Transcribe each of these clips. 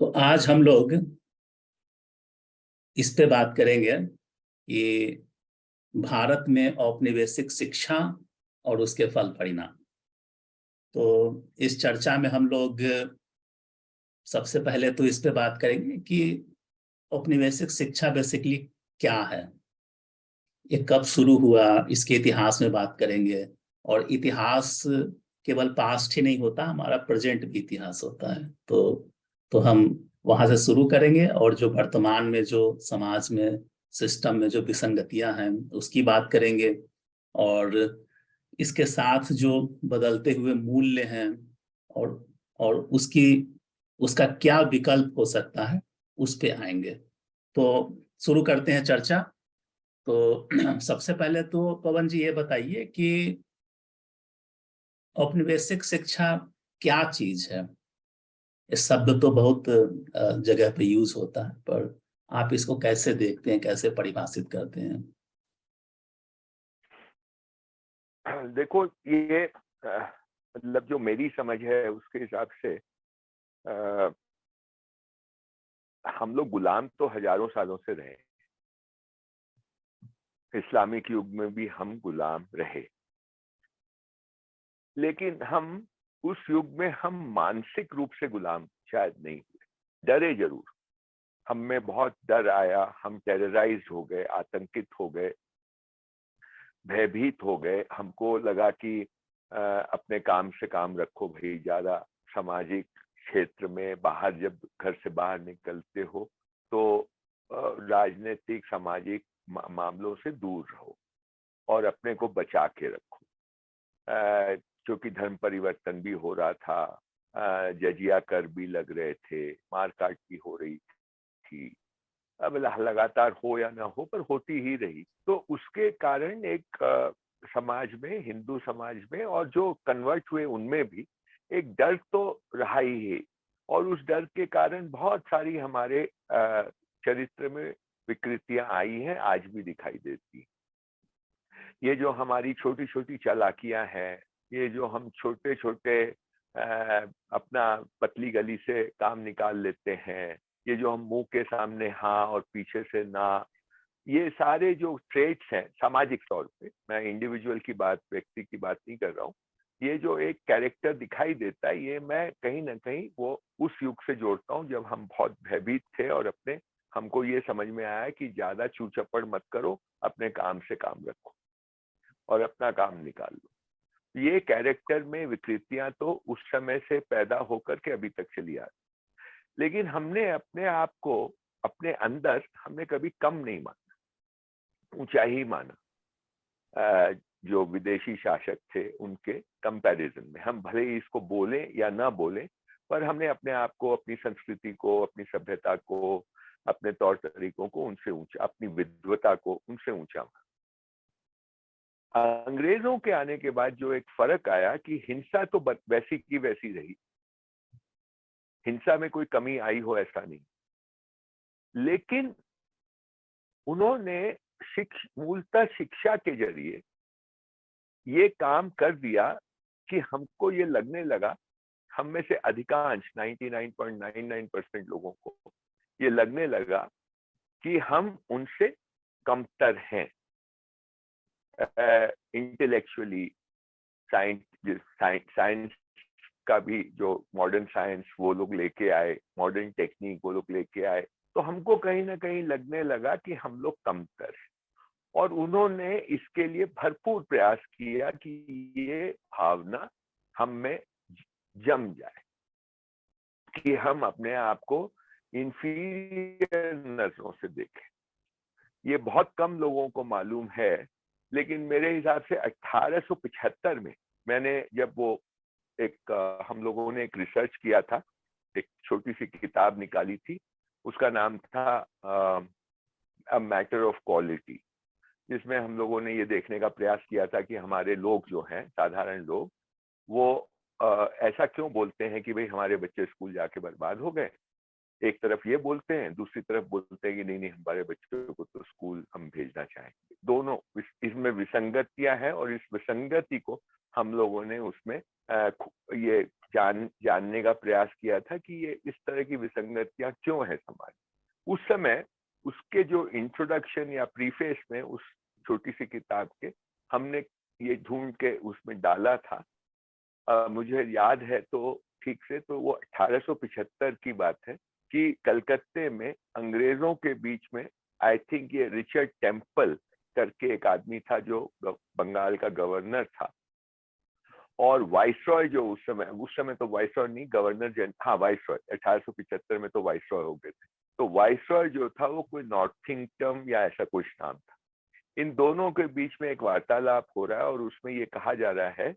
तो आज हम लोग इस पे बात करेंगे कि भारत में औपनिवेशिक शिक्षा और उसके फल परिणाम। तो इस चर्चा में हम लोग सबसे पहले तो इस पे बात करेंगे कि औपनिवेशिक शिक्षा बेसिकली क्या है, ये कब शुरू हुआ, इसके इतिहास में बात करेंगे। और इतिहास केवल पास्ट ही नहीं होता, हमारा प्रेजेंट भी इतिहास होता है। तो हम वहां से शुरू करेंगे और जो वर्तमान में जो समाज में सिस्टम में जो विसंगतियां हैं उसकी बात करेंगे। और इसके साथ जो बदलते हुए मूल्य हैं और और उसका क्या विकल्प हो सकता है, उस पे आएंगे। तो शुरू करते हैं चर्चा। तो सबसे पहले तो पवन जी ये बताइए कि औपनिवेशिक शिक्षा क्या चीज है। ये शब्द तो बहुत जगह पे यूज होता है, पर आप इसको कैसे देखते हैं, कैसे परिभाषित करते हैं? देखो, ये मतलब जो मेरी समझ है उसके हिसाब से हम लोग गुलाम तो हजारों सालों से रहे। इस्लामिक युग में भी हम गुलाम रहे, लेकिन हम उस युग में हम मानसिक रूप से गुलाम शायद नहीं हुए। डरे जरूर, हम में बहुत डर आया, हम टेरराइज हो गए, आतंकित हो गए, भयभीत हो गए। हमको लगा कि अपने काम से काम रखो भाई, ज्यादा सामाजिक क्षेत्र में बाहर, जब घर से बाहर निकलते हो तो राजनीतिक सामाजिक मामलों से दूर रहो और अपने को बचा के रखो। क्योंकि धर्म परिवर्तन भी हो रहा था, जजिया कर भी लग रहे थे, मारकाट भी हो रही थी। अब लगातार हो या ना हो, पर होती ही रही। तो उसके कारण एक समाज में, हिंदू समाज में, और जो कन्वर्ट हुए उनमें भी एक डर तो रहा ही है। और उस डर के कारण बहुत सारी हमारे चरित्र में विकृतियां आई हैं, आज भी दिखाई देती। ये जो हमारी छोटी छोटी चालाकियां हैं, ये जो हम छोटे छोटे अपना पतली गली से काम निकाल लेते हैं, ये जो हम मुंह के सामने हाँ और पीछे से ना, ये सारे जो ट्रेट्स हैं सामाजिक तौर पे, मैं इंडिविजुअल की बात, व्यक्ति की बात नहीं कर रहा हूँ, ये जो एक कैरेक्टर दिखाई देता है, ये मैं कहीं ना कहीं वो उस युग से जोड़ता हूँ जब हम बहुत भयभीत थे और हमको ये समझ में आया कि ज्यादा चूचपड़ मत करो, अपने काम से काम रखो और अपना काम निकाल लो। ये कैरेक्टर में विकृतियां तो उस समय से पैदा होकर के अभी तक चली आ रही, लेकिन हमने अपने आप को, अपने अंदर हमने कभी कम नहीं माना, ऊंचा ही माना। जो विदेशी शासक थे उनके कंपैरिजन में हम भले ही इसको बोले या ना बोले, पर हमने अपने आप को, अपनी संस्कृति को, अपनी सभ्यता को, अपने तौर तरीकों को उनसे ऊंचा, अपनी विद्वता को उनसे ऊंचा माना। अंग्रेजों के आने के बाद जो एक फर्क आया कि हिंसा तो वैसी की वैसी रही, हिंसा में कोई कमी आई हो ऐसा नहीं, लेकिन उन्होंने मूलतः शिक्षा के जरिए ये काम कर दिया कि हमको ये लगने लगा, हम में से अधिकांश 99.99% लोगों को ये लगने लगा कि हम उनसे कमतर हैं। इंटेलेक्चुअली, साइंस का भी जो मॉडर्न साइंस वो लोग लेके आए, मॉडर्न टेक्निक वो लोग लेके आए, तो हमको कहीं ना कहीं लगने लगा कि हम लोग कमतर हैं। और उन्होंने इसके लिए भरपूर प्रयास किया कि ये भावना हम में जम जाए, कि हम अपने आप को इंफीरियर नजरों से देखें। ये बहुत कम लोगों को मालूम है, लेकिन मेरे हिसाब से 1875 में मैंने, जब वो हम लोगों ने एक रिसर्च किया था, एक छोटी सी किताब निकाली थी, उसका नाम था अ मैटर ऑफ क्वालिटी, जिसमें हम लोगों ने ये देखने का प्रयास किया था कि हमारे लोग जो हैं, साधारण लोग, वो ऐसा क्यों बोलते हैं कि भाई हमारे बच्चे स्कूल जाके बर्बाद हो गए, एक तरफ ये बोलते हैं, दूसरी तरफ बोलते हैं कि नहीं नहीं हमारे बच्चों को तो स्कूल हम भेजना चाहेंगे। दोनों इसमें विसंगतियां हैं और इस विसंगति को हम लोगों ने उसमें ये जानने का प्रयास किया था कि ये इस तरह की विसंगतियां क्यों है समाज। उस समय उसके जो इंट्रोडक्शन या प्रीफेस में उस छोटी सी किताब के हमने ये ढूंढ के उसमें डाला था, मुझे याद है तो ठीक से, तो वो 1875 की बात है कि कलकत्ते में अंग्रेजों के बीच में, आई थिंक ये रिचर्ड टेम्पल करके एक आदमी था जो बंगाल का गवर्नर था, और वाइसरॉय जो उस समय तो वाइसरॉय नहीं, गवर्नर हाँ वाइसरॉय 1875 में तो वाइसरॉय हो गए थे। तो वाइसरॉय जो था वो कोई नॉर्थिंगटन या ऐसा कुछ नाम था। इन दोनों के बीच में एक वार्तालाप हो रहा है और उसमें ये कहा जा रहा है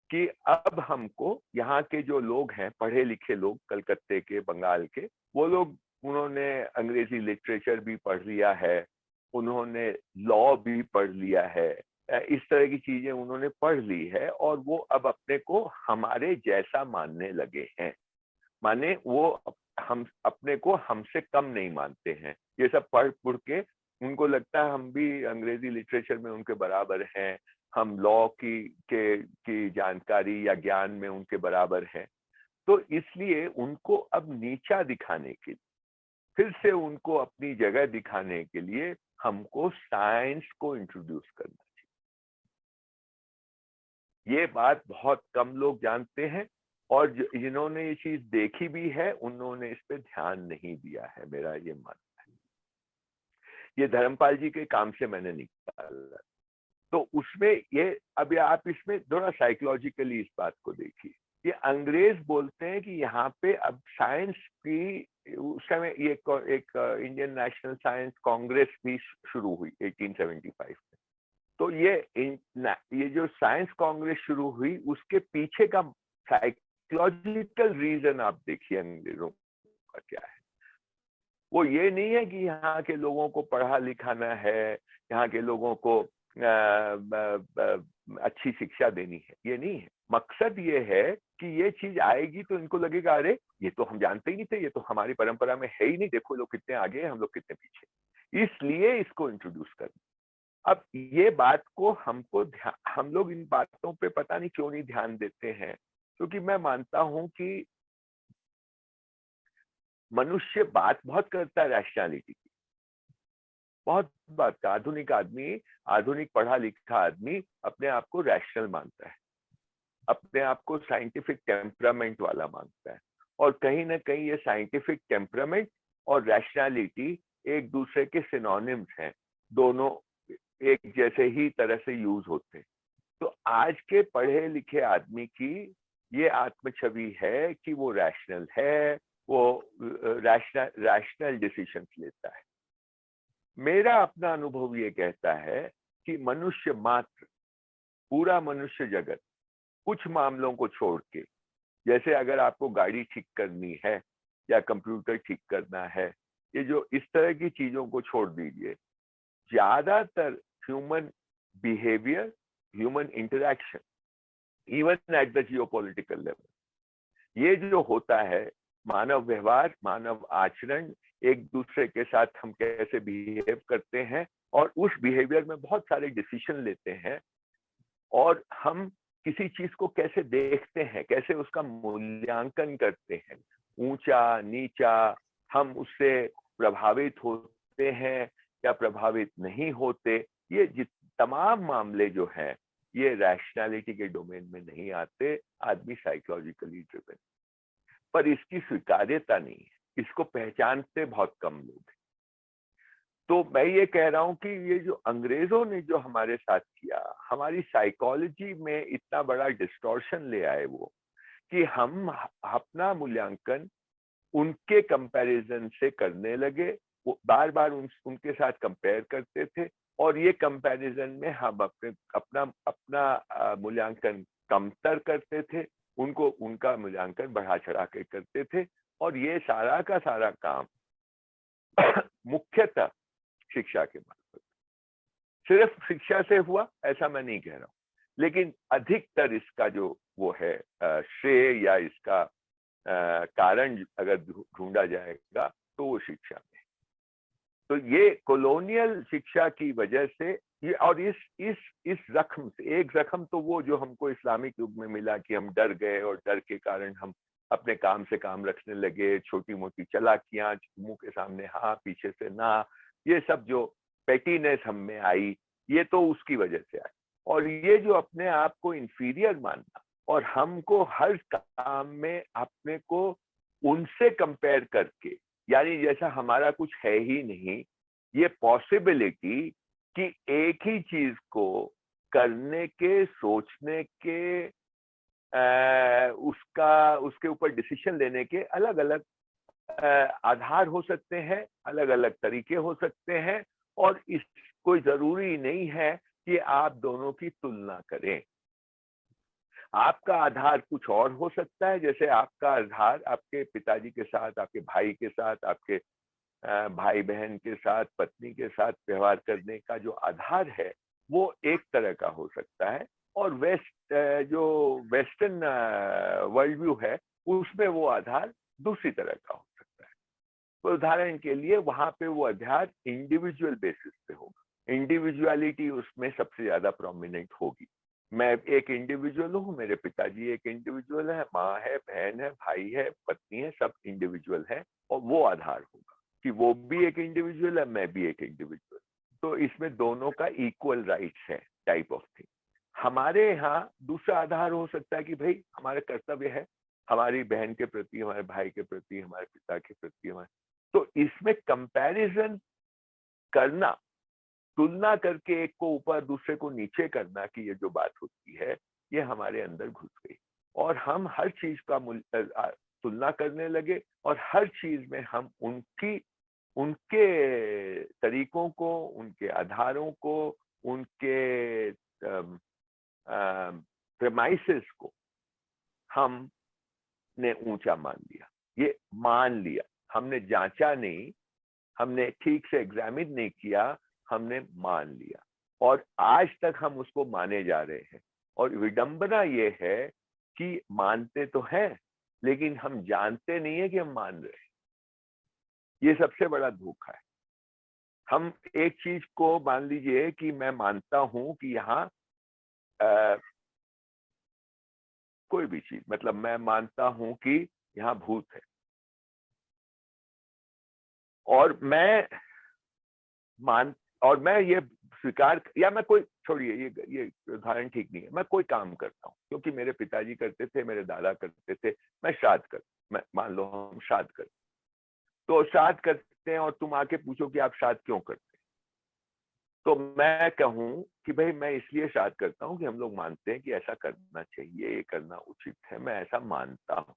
कि अब हमको यहाँ के जो लोग हैं, पढ़े लिखे लोग कलकत्ते के, बंगाल के, वो लोग, उन्होंने अंग्रेजी लिटरेचर भी पढ़ लिया है, उन्होंने लॉ भी पढ़ लिया है, इस तरह की चीजें उन्होंने पढ़ ली है, और वो अब अपने को हमारे जैसा मानने लगे हैं। माने वो हम अपने को हमसे कम नहीं मानते हैं। ये सब पढ़ के उनको लगता है हम भी अंग्रेजी लिटरेचर में उनके बराबर हैं, हम लॉ की जानकारी या ज्ञान में उनके बराबर हैं। तो इसलिए उनको अब नीचा दिखाने के लिए, फिर से उनको अपनी जगह दिखाने के लिए हमको साइंस को इंट्रोड्यूस करना चाहिए। ये बात बहुत कम लोग जानते हैं, और जिन्होंने ये चीज देखी भी है उन्होंने इस पे ध्यान नहीं दिया है, मेरा ये मानना है। ये धर्मपाल जी के काम से मैंने निकाला। तो उसमें ये, अभी आप इसमें थोड़ा साइकोलॉजिकली इस बात को देखिए। ये अंग्रेज बोलते हैं कि यहाँ पे अब साइंस की, उस समय ये एक इंडियन नेशनल साइंस कांग्रेस भी शुरू हुई 1875 में। तो ये जो साइंस कांग्रेस शुरू हुई, उसके पीछे का साइकोलॉजिकल रीजन आप देखिए अंग्रेजों का क्या है। वो ये नहीं है कि यहाँ के लोगों को पढ़ा लिखाना है, यहाँ के लोगों को अच्छी शिक्षा देनी है, ये नहीं है। मकसद ये है कि ये चीज आएगी तो इनको लगेगा अरे ये तो हम जानते ही नहीं थे, ये तो हमारी परंपरा में है ही नहीं, देखो लोग कितने आगे हैं, हम लोग कितने पीछे, इसलिए इसको इंट्रोड्यूस करना। अब ये बात को हमको हम लोग इन बातों पे पता नहीं क्यों नहीं ध्यान देते हैं, क्योंकि मैं मानता हूं कि मनुष्य बात बहुत करता है रैशनैलिटी की, बहुत बात का। आधुनिक आदमी, आधुनिक पढ़ा लिखा आदमी अपने आप को रैशनल मानता है, अपने आप को साइंटिफिक टेम्परामेंट वाला मानता है, और कहीं ना कहीं ये साइंटिफिक टेम्परामेंट और रैशनैलिटी एक दूसरे के सिनोनिम्स हैं, दोनों एक जैसे ही तरह से यूज होते हैं। तो आज के पढ़े लिखे आदमी की ये आत्म छवि है कि वो रैशनल है, वो रैशनल डिसीजंस लेता है। मेरा अपना अनुभव ये कहता है कि मनुष्य मात्र, पूरा मनुष्य जगत, कुछ मामलों को छोड़ के, जैसे अगर आपको गाड़ी ठीक करनी है या कंप्यूटर ठीक करना है, ये जो इस तरह की चीजों को छोड़ दीजिए, ज्यादातर human behaviour, human interaction, even at the geopolitical level, ये जो होता है, मानव व्यवहार, मानव आचरण, एक दूसरे के साथ हम कैसे बिहेव करते हैं, और उस बिहेवियर में बहुत सारे डिसीजन लेते हैं, और हम किसी चीज को कैसे देखते हैं, कैसे उसका मूल्यांकन करते हैं, ऊंचा नीचा, हम उससे प्रभावित होते हैं या प्रभावित नहीं होते, ये तमाम मामले जो हैं ये रैशनैलिटी के डोमेन में नहीं आते, आदमी साइकोलॉजिकली ड्रिवन। पर इसकी स्वीकार्यता नहीं है, इसको पहचानते बहुत कम लोग हैं। तो मैं ये कह रहा हूं कि ये जो अंग्रेजों ने जो हमारे साथ किया, हमारी साइकोलॉजी में इतना बड़ा डिस्टॉर्शन ले आए वो, कि हम अपना मूल्यांकन उनके कंपैरिजन से करने लगे, वो बार बार उनके साथ कंपेयर करते थे, और ये कंपैरिजन में हम अपना मूल्यांकन कमतर करते थे, उनको उनका मूल्यांकन बढ़ा चढ़ा के करते थे। और ये सारा का सारा काम मुख्यतः शिक्षा के माध्यम, सिर्फ शिक्षा से हुआ ऐसा मैं नहीं कह रहा हूं, लेकिन अधिकतर इसका जो वो है श्रेय या इसका कारण अगर ढूंढा जाएगा तो वो शिक्षा में। तो ये कॉलोनियल शिक्षा की वजह से ये, और इस जख्म से, एक जख्म तो वो जो हमको इस्लामिक युग में मिला कि हम डर गए और डर के कारण हम अपने काम से काम रखने लगे, छोटी मोटी चालाकियां, मुंह के सामने हाँ पीछे से ना, ये सब जो पेटीनेस हम में आई, ये तो उसकी वजह से आई। और ये जो अपने आप को इंफीरियर मानना और हमको हर काम में अपने को उनसे कंपेयर करके, यानी जैसा हमारा कुछ है ही नहीं, ये पॉसिबिलिटी कि एक ही चीज को करने के, सोचने के, उसके ऊपर डिसीजन लेने के अलग अलग आधार हो सकते हैं, अलग अलग तरीके हो सकते हैं, और इस कोई जरूरी नहीं है कि आप दोनों की तुलना करें। आपका आधार कुछ और हो सकता है, जैसे आपका आधार आपके पिताजी के साथ, आपके भाई के साथ, आपके भाई बहन के साथ, पत्नी के साथ व्यवहार करने का जो आधार है वो एक तरह का हो सकता है, और जो वेस्टर्न वर्ल्ड व्यू है उसमें वो आधार दूसरी तरह का हो सकता है। तो उदाहरण के लिए वहां पे वो आधार इंडिविजुअल बेसिस पे होगा, इंडिविजुअलिटी उसमें सबसे ज्यादा प्रोमिनेंट होगी। मैं एक इंडिविजुअल हूँ, मेरे पिताजी एक इंडिविजुअल है, माँ है, बहन है, भाई है, पत्नी है, सब इंडिविजुअल है, और वो आधार होगा कि वो भी एक इंडिविजुअल है, मैं भी एक इंडिविजुअल। तो इसमें दोनों का इक्वल राइट्स है, टाइप ऑफ थिंग। हमारे यहाँ दूसरा आधार हो सकता है कि भाई हमारा कर्तव्य है हमारी बहन के प्रति, हमारे भाई के प्रति, हमारे पिता के प्रति, हमारे, तो इसमें कंपैरिजन करना, तुलना करके एक को ऊपर दूसरे को नीचे करना की ये जो बात होती है, ये हमारे अंदर घुस गई, और हम हर चीज का तुलना करने लगे, और हर चीज में हम उनके तरीकों को, उनके आधारों को, उनके प्रेमाइसेस को हमने ऊंचा मान लिया। ये मान लिया, हमने जांचा नहीं, हमने ठीक से एग्जामिन नहीं किया, हमने मान लिया, और आज तक हम उसको माने जा रहे हैं। और विडंबना ये है कि मानते तो हैं लेकिन हम जानते नहीं है कि हम मान रहे हैं। ये सबसे बड़ा धोखा है। हम एक चीज को, मान लीजिए कि मैं मानता हूं कि यहाँ कोई भी चीज, मतलब मैं मानता हूं कि यहाँ भूत है, और मैं ये स्वीकार, या मैं कोई, छोड़िए ये उदाहरण ठीक नहीं है, मैं कोई काम करता हूँ क्योंकि मेरे पिताजी करते थे, मेरे दादा करते थे, मैं श्राद्ध कर, मैं मान लो हम श्राद्ध करते, तो श्राद्ध करते हैं और तुम आके पूछो कि आप श्राद्ध क्यों करते हैं, तो मैं कहूँ कि भाई मैं इसलिए श्राद्ध करता हूँ कि हम लोग मानते हैं कि ऐसा करना चाहिए, ये करना उचित है, मैं ऐसा मानता हूँ।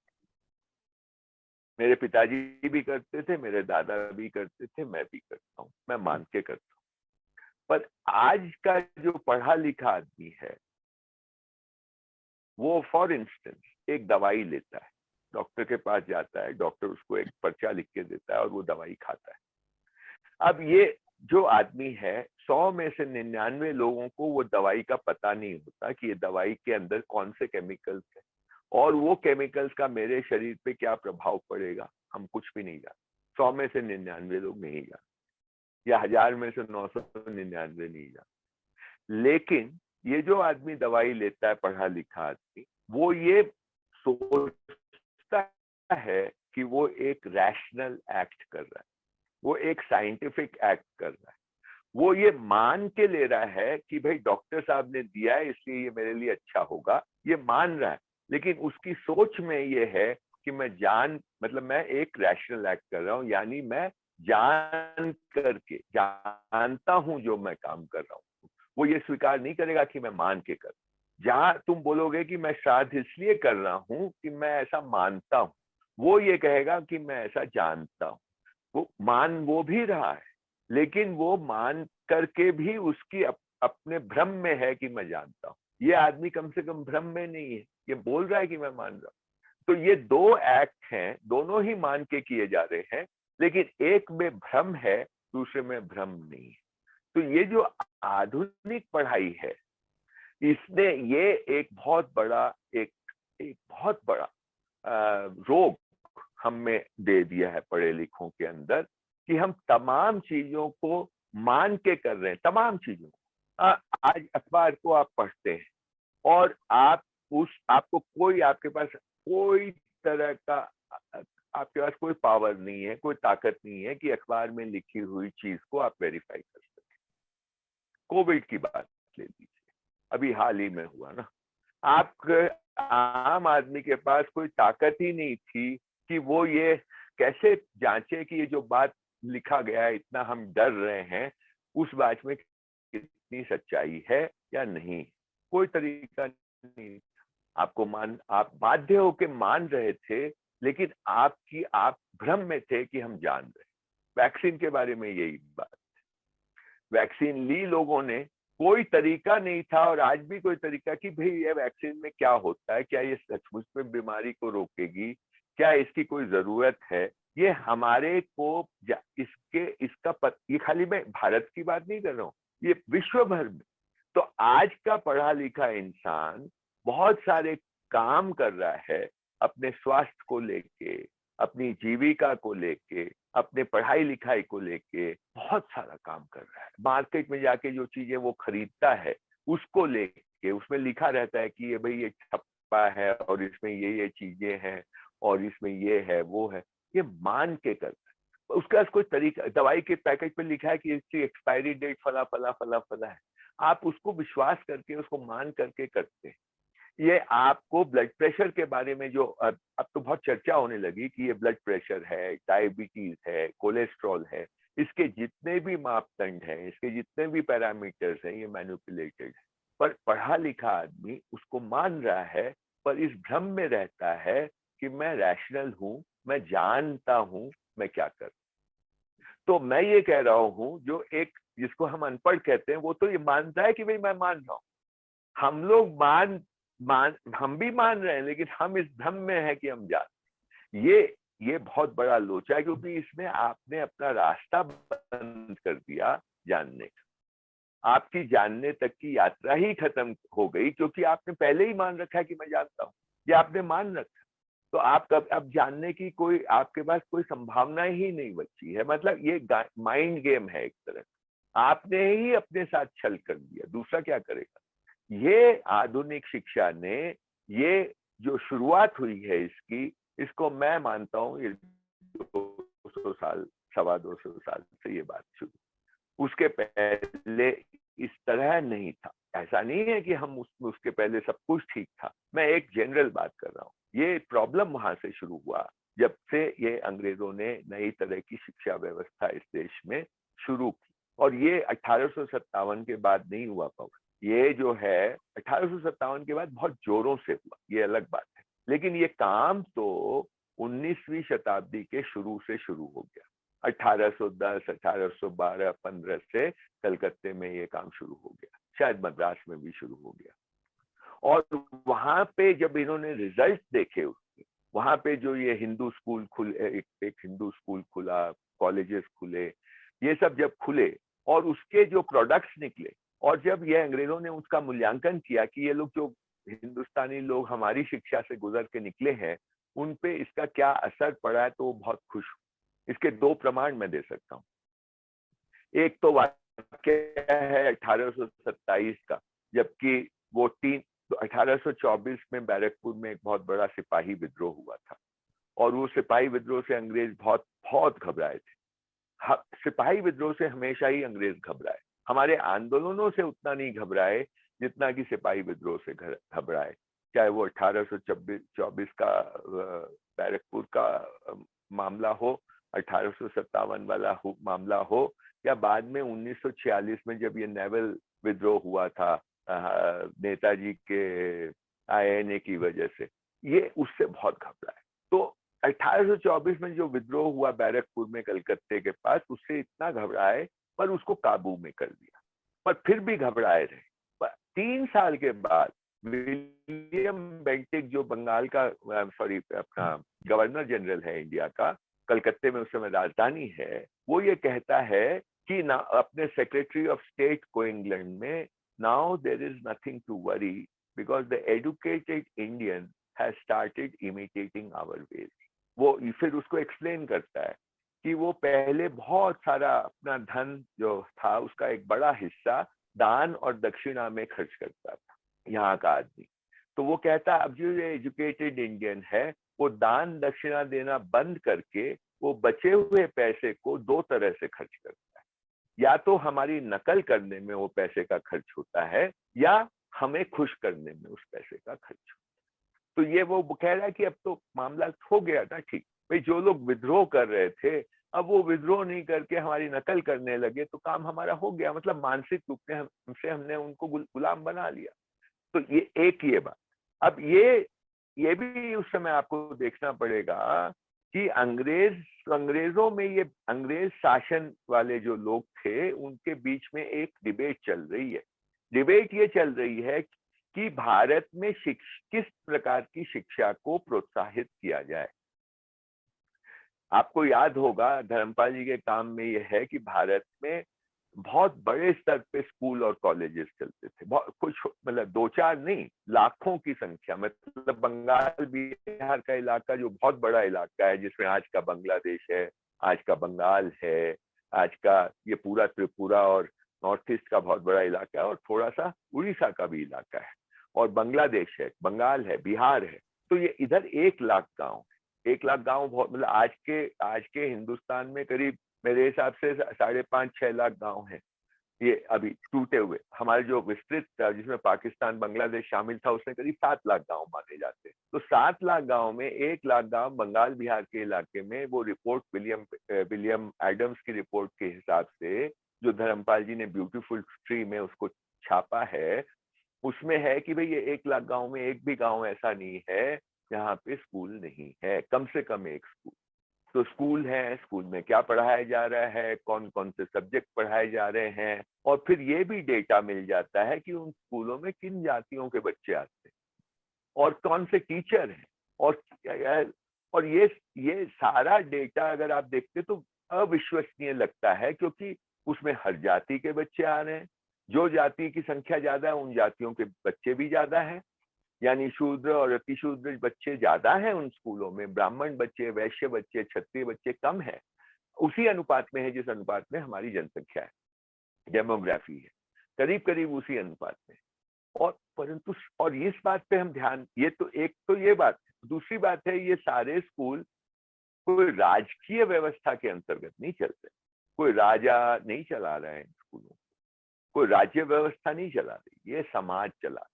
मेरे पिताजी भी करते थे, मेरे दादा भी करते थे, मैं भी करता हूँ, मैं मान के करता हूँ। पर आज का जो पढ़ा लिखा आदमी है, वो फॉर इंस्टेंस एक दवाई लेता है, डॉक्टर के पास जाता है, डॉक्टर उसको एक पर्चा लिख के देता है और वो दवाई खाता है। अब ये जो आदमी है, 100 में से 99 लोगों को वो दवाई का पता नहीं होता कि ये दवाई के अंदर कौन से केमिकल्स है, और वो केमिकल्स का मेरे शरीर पे क्या प्रभाव पड़ेगा, हम कुछ भी नहीं जानते। 100 में से 99 लोग नहीं जानते, या 1000 में से 999 नहीं जानते। लेकिन ये जो आदमी दवाई लेता है, पढ़ा लिखा आदमी, वो ये सोचता है कि वो एक रैशनल एक्ट कर रहा है, वो एक साइंटिफिक एक्ट कर रहा है, वो ये मान के ले रहा है कि भाई डॉक्टर साहब ने दिया है इसलिए ये मेरे लिए अच्छा होगा, ये मान रहा है। लेकिन उसकी सोच में ये है कि मतलब मैं एक रैशनल एक्ट कर रहा हूँ, यानी मैं जान करके, जानता हूं जो मैं काम कर रहा हूँ। वो ये स्वीकार नहीं करेगा कि मैं मान के कर, जहां तुम बोलोगे कि मैं श्राद्ध इसलिए कर रहा हूं कि मैं ऐसा मानता हूं, वो ये कहेगा कि मैं ऐसा जानता हूं। वो भी रहा है, लेकिन वो मान करके भी उसकी अपने भ्रम में है कि मैं जानता हूं। ये आदमी कम से कम भ्रम में नहीं है, ये बोल रहा है कि मैं मान रहा हूं। तो ये दो एक्ट हैं, दोनों ही मान के किए जा रहे हैं, लेकिन एक में भ्रम है, दूसरे में भ्रम नहीं है। तो ये जो आधुनिक पढ़ाई है, इसने ये एक बहुत बड़ा रोग हम में दे दिया है पढ़े लिखों के अंदर, कि हम तमाम चीजों को मान के कर रहे हैं, तमाम चीजों को। आज अखबार को आप पढ़ते हैं और आपको आपके पास कोई तरह का, आपके पास कोई पावर नहीं है, कोई ताकत नहीं है कि अखबार में लिखी हुई चीज को आप वेरीफाई कर सकें। कोविड की बात ले लीजिए, अभी हाल ही में हुआ ना, आप आम आदमी के पास कोई ताकत ही नहीं थी कि वो ये कैसे जांचे कि ये जो बात लिखा गया है, इतना हम डर रहे हैं, उस बात में कितनी सच्चाई है या नहीं। कोई तरीका नहीं। आप बाध्य होके मान रहे थे, लेकिन आप भ्रम में थे कि हम जान रहे। वैक्सीन के बारे में यही बात, वैक्सीन ली लोगों ने, कोई तरीका नहीं था और आज भी कोई तरीका कि भाई ये वैक्सीन में क्या होता है, क्या ये सचमुच में बीमारी को रोकेगी, क्या इसकी कोई जरूरत है, ये हमारे को ये खाली मैं भारत की बात नहीं कर रहा हूँ, ये विश्व भर में। तो आज का पढ़ा लिखा इंसान बहुत सारे काम कर रहा है अपने स्वास्थ्य को लेके, अपनी जीविका को लेके, अपने पढ़ाई लिखाई को लेके, बहुत सारा काम कर रहा है। मार्केट में जाके जो चीजें वो खरीदता है उसको लेके, उसमें लिखा रहता है कि ये भाई ये छप्पा है और इसमें ये चीजें हैं और इसमें ये है वो है, ये मान के करता है। उसका कोई तरीका, दवाई के पैकेट पे लिखा है कि इसकी एक्सपायरी डेट फला फला फला फला है, आप उसको विश्वास करके, उसको मान करके करते हैं। ये आपको ब्लड प्रेशर के बारे में जो अब तो बहुत चर्चा होने लगी कि ये ब्लड प्रेशर है, डायबिटीज है, कोलेस्ट्रॉल है, इसके जितने भी मापदंड हैं, इसके जितने भी पैरामीटर्स हैं, ये मैनिपुलेटेड है। पर पढ़ा लिखा आदमी उसको मान रहा है, पर इस भ्रम में रहता है कि मैं रैशनल हूं, मैं जानता हूं मैं क्या कर। तो मैं ये कह रहा हूं, जो एक जिसको हम अनपढ़ कहते हैं, वो तो ये मानता है कि भाई मैं मान रहा हूं। हम लोग हम भी मान रहे हैं, लेकिन हम इस भ्रम में है कि हम जान। ये बहुत बड़ा लोचा है, क्योंकि इसमें आपने अपना रास्ता बंद कर दिया जानने का। आपकी जानने तक की यात्रा ही खत्म हो गई, क्योंकि आपने पहले ही मान रखा है कि मैं जानता हूं। ये आपने मान रखा, तो आप अब जानने की कोई आपके पास कोई संभावना ही नहीं बची है। मतलब ये माइंड गेम है एक तरह। आपने ही अपने साथ छल कर दिया, दूसरा क्या करेगा। ये आधुनिक शिक्षा ने, ये जो शुरुआत हुई है इसको मैं मानता हूँ ये 200 साल, 250 साल से ये बात शुरू। उसके पहले इस तरह नहीं था। ऐसा नहीं है कि हम उसके पहले सब कुछ ठीक था। मैं एक जनरल बात कर रहा हूँ। ये प्रॉब्लम वहां से शुरू हुआ जब से ये अंग्रेजों ने नई तरह की शिक्षा व्यवस्था इस देश में शुरू की। और ये 1857 के बाद नहीं हुआ पाऊंगा। ये जो है 1857 के बाद बहुत जोरों से हुआ, ये अलग बात है। लेकिन ये काम तो 19वीं शताब्दी के शुरू से शुरू हो गया। 1810, 1812, 15 से कलकत्ते में ये काम शुरू हो गया, शायद मद्रास में भी शुरू हो गया। और वहां पे जब इन्होंने रिजल्ट देखे उसके, वहां पे जो ये हिंदू स्कूल खुले, एक हिंदू स्कूल खुला, कॉलेजेस खुले, ये सब जब खुले और उसके जो प्रोडक्ट्स निकले, और जब ये अंग्रेजों ने उसका मूल्यांकन किया कि ये लोग जो हिंदुस्तानी लोग हमारी शिक्षा से गुजर के निकले हैं, उन पे इसका क्या असर पड़ा है, तो बहुत खुश हूं। इसके 2 प्रमाण मैं दे सकता हूँ। एक तो वाक्य है 1827 का, जबकि वो 1824 में बैरकपुर में एक बहुत बड़ा सिपाही विद्रोह हुआ था, और वो सिपाही विद्रोह से अंग्रेज बहुत बहुत घबराए थे। सिपाही विद्रोह से हमेशा ही अंग्रेज घबराए, हमारे आंदोलनों से उतना नहीं घबराए जितना कि सिपाही विद्रोह से घबराए। चाहे वो 1824 का बैरकपुर का मामला हो, 1857 वाला मामला हो, या बाद में 1946 में जब ये नेवल विद्रोह हुआ था नेताजी के आईएनए की वजह से, ये उससे बहुत घबराए। तो 1824 में जो विद्रोह हुआ बैरकपुर में कलकत्ते के पास, उससे इतना घबराए, पर उसको काबू में कर दिया, पर फिर भी घबराए रहे। 3 साल के बाद विलियम बेंटिक, जो बंगाल का अपना गवर्नर जनरल है इंडिया का, कलकत्ते में उस समय राजधानी है, वो ये कहता है कि ना अपने सेक्रेटरी ऑफ स्टेट को इंग्लैंड में, now there is nothing to worry because the educated Indian has started imitating our ways. वो फिर उसको एक्सप्लेन करता है कि वो पहले बहुत सारा अपना धन जो था उसका एक बड़ा हिस्सा दान और दक्षिणा में खर्च करता था यहाँ का आदमी। तो वो कहता अब जो एजुकेटेड इंडियन है वो दान दक्षिणा देना बंद करके वो बचे हुए पैसे को दो तरह से खर्च करता है, या तो हमारी नकल करने में वो पैसे का खर्च होता है या हमें खुश करने में उस पैसे का खर्च होता है। तो ये वो कह रहा है कि अब तो मामला हो गया था ठीक भाई, जो लोग विद्रोह कर रहे थे अब वो विद्रोह नहीं करके हमारी नकल करने लगे तो काम हमारा हो गया, मतलब मानसिक रूप में हमने उनको गुलाम बना लिया। तो ये एक ये बात। अब ये भी उस समय आपको देखना पड़ेगा कि अंग्रेजों में ये अंग्रेज शासन वाले जो लोग थे उनके बीच में एक डिबेट चल रही है। डिबेट ये चल रही है कि भारत में किस प्रकार की शिक्षा को प्रोत्साहित किया जाए। आपको याद होगा धर्मपाल जी के काम में यह है कि भारत में बहुत बड़े स्तर पे स्कूल और कॉलेजेस चलते थे, बहुत कुछ मतलब दो चार नहीं लाखों की संख्या। मतलब बंगाल बिहार का इलाका जो बहुत बड़ा इलाका है जिसमें आज का बांग्लादेश है, आज का बंगाल है, आज का ये पूरा त्रिपुरा और नॉर्थ ईस्ट का बहुत बड़ा इलाका है और थोड़ा सा उड़ीसा का भी इलाका है और बांग्लादेश है, बंगाल है, बिहार है। तो ये इधर 1 लाख गांव है। 1 लाख गांव बहुत मतलब आज के हिंदुस्तान में करीब मेरे हिसाब से 5.5-6 लाख गांव हैं ये अभी टूटे हुए। हमारे जो विस्तृत जिसमें पाकिस्तान बांग्लादेश शामिल था उसमें करीब 7 लाख गांव माने जाते हैं। तो 7 लाख गांव में 1 लाख गांव बंगाल बिहार के इलाके में वो रिपोर्ट विलियम एडम्स की रिपोर्ट के हिसाब से जो धर्मपाल जी ने ब्यूटीफुल ट्री में उसको छापा है उसमें है कि भाई ये 1 लाख गांव में एक भी गांव ऐसा नहीं है जहाँ पे स्कूल नहीं है, कम से कम एक स्कूल। तो स्कूल है, स्कूल में क्या पढ़ाया जा रहा है, कौन कौन से सब्जेक्ट पढ़ाए जा रहे हैं, और फिर ये भी डेटा मिल जाता है कि उन स्कूलों में किन जातियों के बच्चे आते हैं और कौन से टीचर हैं। और ये सारा डेटा अगर आप देखते तो अविश्वसनीय लगता है क्योंकि उसमें हर जाति के बच्चे आ रहे हैं। जो जाति की संख्या ज्यादा है उन जातियों के बच्चे भी ज्यादा हैं, यानी शूद्र और अतिशूद्र बच्चे ज्यादा हैं उन स्कूलों में, ब्राह्मण बच्चे, वैश्य बच्चे, क्षत्रिय बच्चे कम है। उसी अनुपात में है जिस अनुपात में हमारी जनसंख्या है, डेमोग्राफी है, करीब करीब उसी अनुपात में। और परंतु और इस बात पे हम ध्यान, ये तो एक तो ये बात है। दूसरी बात है ये सारे स्कूल कोई राजकीय व्यवस्था के अंतर्गत नहीं चलते, कोई राजा नहीं चला रहा है इन स्कूलों को, कोई राज्य व्यवस्था नहीं चला रही, ये समाज चला रहा है।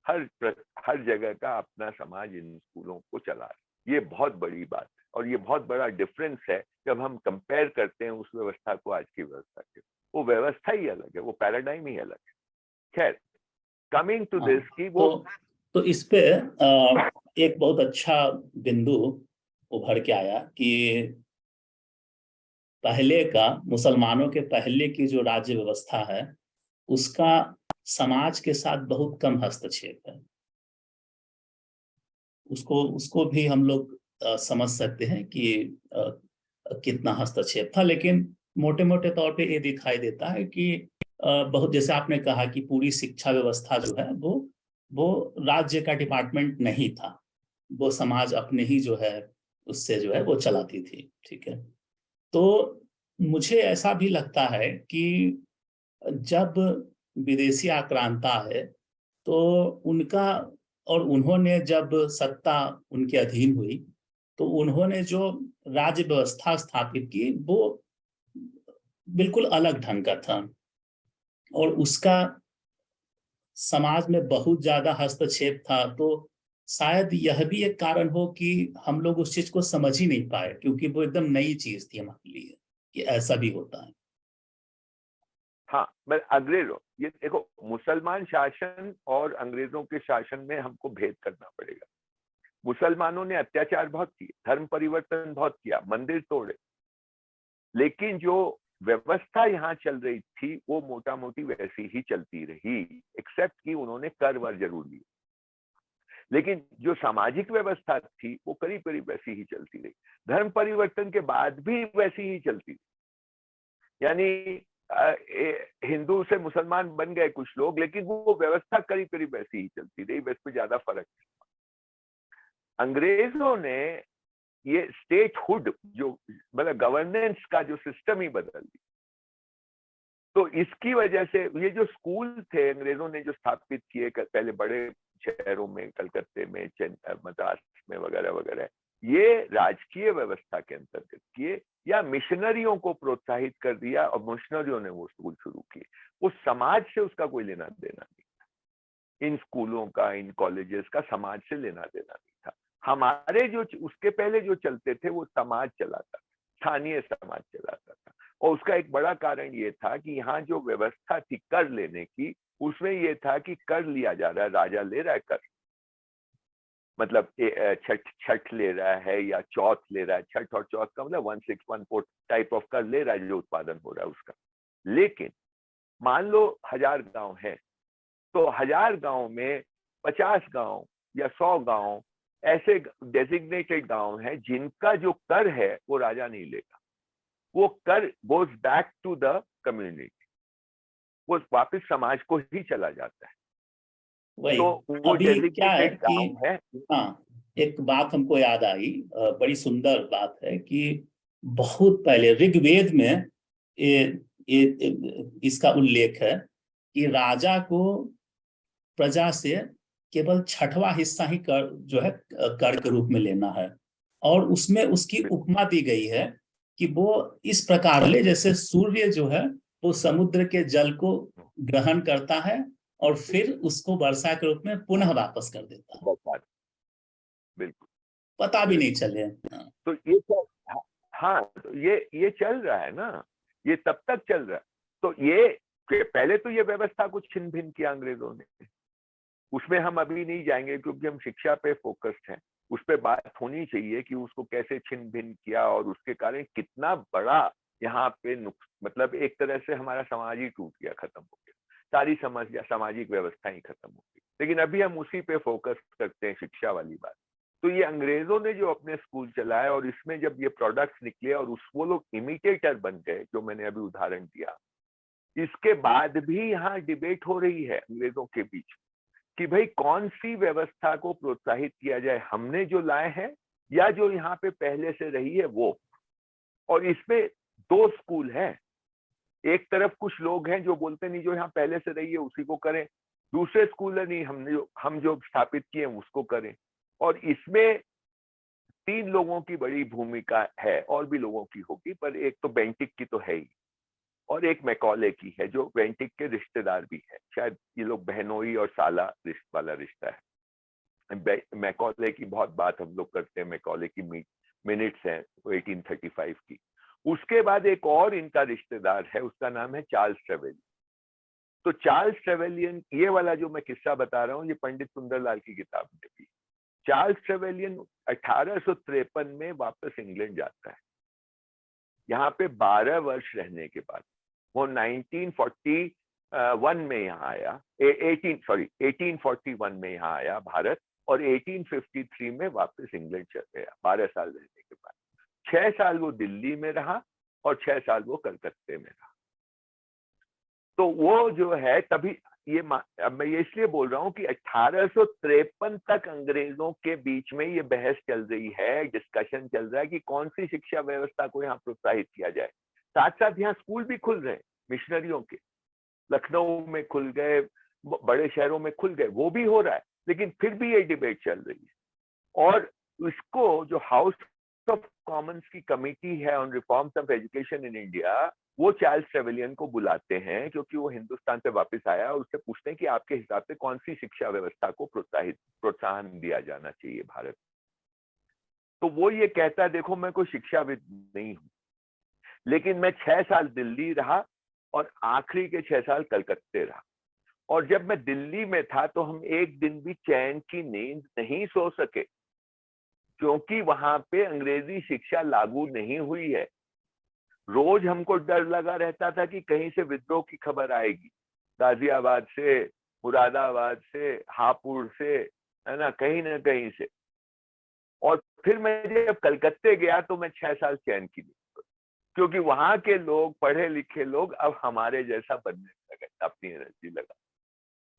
हर जगह का अपना समाज इन स्कूलों को चला रहा है। ये बहुत बड़ी बात है और ये बहुत बड़ा डिफरेंस है जब हम कंपेयर करते हैं उस व्यवस्था को आज की व्यवस्था के। वो व्यवस्था ही अलग है, वो पैराडाइम ही अलग है। खैर, कमिंग टू दिस की वो तो इस पे एक बहुत अच्छा बिंदु उभर के आया कि पहले का मुसलमानों के पहले की जो राज्य व्यवस्था है उसका समाज के साथ बहुत कम हस्तक्षेप है। उसको भी हम लोग समझ सकते हैं कि कितना हस्तक्षेप था, लेकिन मोटे मोटे तौर पे ये दिखाई देता है कि बहुत, जैसे आपने कहा कि पूरी शिक्षा व्यवस्था जो है वो राज्य का डिपार्टमेंट नहीं था, वो समाज अपने ही जो है उससे जो है वो चलाती थी। ठीक है, तो मुझे ऐसा भी लगता है कि जब विदेशी आक्रांता है तो उनका, और उन्होंने जब सत्ता उनके अधीन हुई तो उन्होंने जो राज्य व्यवस्था स्थापित की वो बिल्कुल अलग ढंग का था और उसका समाज में बहुत ज्यादा हस्तक्षेप था। तो शायद यह भी एक कारण हो कि हम लोग उस चीज को समझ ही नहीं पाए, क्योंकि वो एकदम नई चीज थी हमारे लिए कि ऐसा भी होता है। हाँ, मैं अंग्रेजों, ये देखो मुसलमान शासन और अंग्रेजों के शासन में हमको भेद करना पड़ेगा। मुसलमानों ने अत्याचार बहुत किए, धर्म परिवर्तन बहुत किया, मंदिर तोड़े, लेकिन जो व्यवस्था यहाँ चल रही थी वो मोटा मोटी वैसी ही चलती रही, एक्सेप्ट कि उन्होंने कर वर जरूर लिए, लेकिन जो सामाजिक व्यवस्था थी वो करीब करीब वैसी ही चलती रही। धर्म परिवर्तन के बाद भी वैसी ही चलती रही, यानी हिंदू से मुसलमान बन गए कुछ लोग, लेकिन वो व्यवस्था करीब करीब वैसी ही चलती रही, वैसे पे ज्यादा फर्क नहीं। अंग्रेजों ने ये स्टेटहुड जो मतलब गवर्नेंस का जो सिस्टम ही बदल दिया। तो इसकी वजह से ये जो स्कूल थे अंग्रेजों ने जो स्थापित किए पहले बड़े शहरों में, कलकत्ते में, मद्रास में वगैरह वगैरह, ये राजकीय व्यवस्था के अंतर्गत किए या मिशनरियों को प्रोत्साहित कर दिया और मिशनरियों ने वो स्कूल शुरू किए। उस समाज से उसका कोई लेना देना नहीं था, इन स्कूलों का, इन कॉलेजेस का समाज से लेना देना नहीं था। हमारे जो उसके पहले जो चलते थे वो समाज चलाता, स्थानीय समाज चलाता था। और उसका एक बड़ा कारण ये था कि यहाँ जो व्यवस्था थी कर लेने की, उसमें ये था कि कर लिया जा रहा है, राजा ले रहा है कर, मतलब छठ ले रहा है या चौथ ले रहा है। छठ और चौथ का मतलब 1/6 टाइप ऑफ कर ले रहा है जो उत्पादन हो रहा है उसका। लेकिन मान लो 1000 गांव है, तो 1000 गांव में 50 गांव या 100 गांव ऐसे डेजिग्नेटेड गांव हैं जिनका जो कर है वो राजा नहीं लेगा, वो कर goes back to the community, वो वापस समाज को ही चला जाता है। वही तो वो अभी क्या है डेजिग्नेटेड कि गांव है। हाँ, एक बात हमको याद आई, बड़ी सुंदर बात है कि बहुत पहले ऋग्वेद में इसका उल्लेख है कि राजा को प्रजा से केवल छठवां हिस्सा ही कर जो है कर के रूप में लेना है। और उसमें उसकी उपमा दी गई है कि वो इस प्रकार ले जैसे सूर्य जो है वो समुद्र के जल को ग्रहण करता है और फिर उसको वर्षा के रूप में पुनः वापस कर देता है, बिल्कुल पता भी नहीं बिल्कुल। चले। तो ये सब, हाँ, तो ये चल रहा है ना, ये तब तक चल रहा है। तो ये पहले तो ये व्यवस्था को छिन भिन किया अंग्रेजों ने, उसमें हम अभी नहीं जाएंगे क्योंकि हम शिक्षा पे फोकस्ड हैं। उस पर बात होनी चाहिए कि उसको कैसे छिन भिन किया और उसके कारण कितना बड़ा यहाँ पे मतलब एक तरह से हमारा समाज ही टूट गया, खत्म हो गया, सारी सामाजिक व्यवस्था ही खत्म हो गई। लेकिन अभी हम उसी पे फोकस करते हैं, शिक्षा वाली बात। तो ये अंग्रेजों ने जो अपने स्कूल चलाए और इसमें जब ये प्रोडक्ट्स निकले और वो लोग इमिटेटर बन गए, जो मैंने अभी उदाहरण दिया, इसके बाद भी यहाँ डिबेट हो रही है अंग्रेजों के बीच कि भाई कौन सी व्यवस्था को प्रोत्साहित किया जाए, हमने जो लाए हैं या जो यहाँ पे पहले से रही है वो। और इसमें दो स्कूल हैं, एक तरफ कुछ लोग हैं जो बोलते नहीं जो यहाँ पहले से रही है उसी को करें, दूसरे स्कूल है नहीं हम जो स्थापित किए उसको करें। और इसमें 3 लोगों की बड़ी भूमिका है, और भी लोगों की होगी, पर एक तो बेंटिक की तो है ही, और एक मैकॉले की है जो बेंटिक के रिश्तेदार भी है, शायद ये लोग बहनोई और साला वाला रिश्ता है। मैकॉले की बहुत बात हम लोग करते हैं, मैकॉले की मिनट्स हैं 1835 की। उसके बाद एक और इनका रिश्तेदार है, उसका नाम है चार्ल्स ट्रेवेलियन। तो चार्ल्स ट्रेवेलियन, ये वाला जो मैं किस्सा बता रहा हूँ ये पंडित सुंदरलाल की किताब में भी। चार्ल्स ट्रेवेलियन 1853 में वापस इंग्लैंड जाता है। यहाँ पे 12 वर्ष रहने के बाद वो 1941 में यहाँ आया, 1841 में यहाँ आया भारत, और 1853 में वापस इंग्लैंड चल गया 12 साल रहने के बाद। 6 साल वो दिल्ली में रहा और 6 साल वो कलकत्ते में रहा। तो वो जो है तभी ये अब मैं ये इसलिए बोल रहा हूँ कि 1853 तक अंग्रेजों के बीच में ये बहस चल रही है, डिस्कशन चल रहा है कि कौन सी शिक्षा व्यवस्था को यहाँ प्रोत्साहित किया जाए। साथ साथ यहाँ स्कूल भी खुल रहे हैं मिशनरियों के, लखनऊ में खुल गए, बड़े शहरों में खुल गए, वो भी हो रहा है, लेकिन फिर भी ये डिबेट चल रही है। और इसको जो हाउस ऑफ कॉमन्स की कमिटी है on reforms of education in India, वो चार्ल्स ट्रेवेलियन को बुलाते हैं क्योंकि वो हिंदुस्तान से वापस आया, और उससे पूछते हैं कि आपके हिसाब से कौन सी शिक्षा व्यवस्था को प्रोत्साहन दिया जाना चाहिए भारत। तो वो ये कहता है, देखो मैं कोई शिक्षाविद नहीं हूं, लेकिन मैं 6 साल दिल्ली रहा और आखिरी के 6 साल कलकत्ते रहा, और जब मैं दिल्ली में था तो हम एक दिन भी चैन की नींद नहीं सो सके, क्योंकि वहां पे अंग्रेजी शिक्षा लागू नहीं हुई है। रोज हमको डर लगा रहता था कि कहीं से विद्रोह की खबर आएगी, गाजियाबाद से, मुरादाबाद से, हापुड़ से, है ना कहीं से। और फिर मैं जब कलकत्ते गया तो मैं 6 साल चैन की नींद, क्योंकि वहां के लोग, पढ़े लिखे लोग अब हमारे जैसा बनने लगे, अपनी एनर्जी लगा।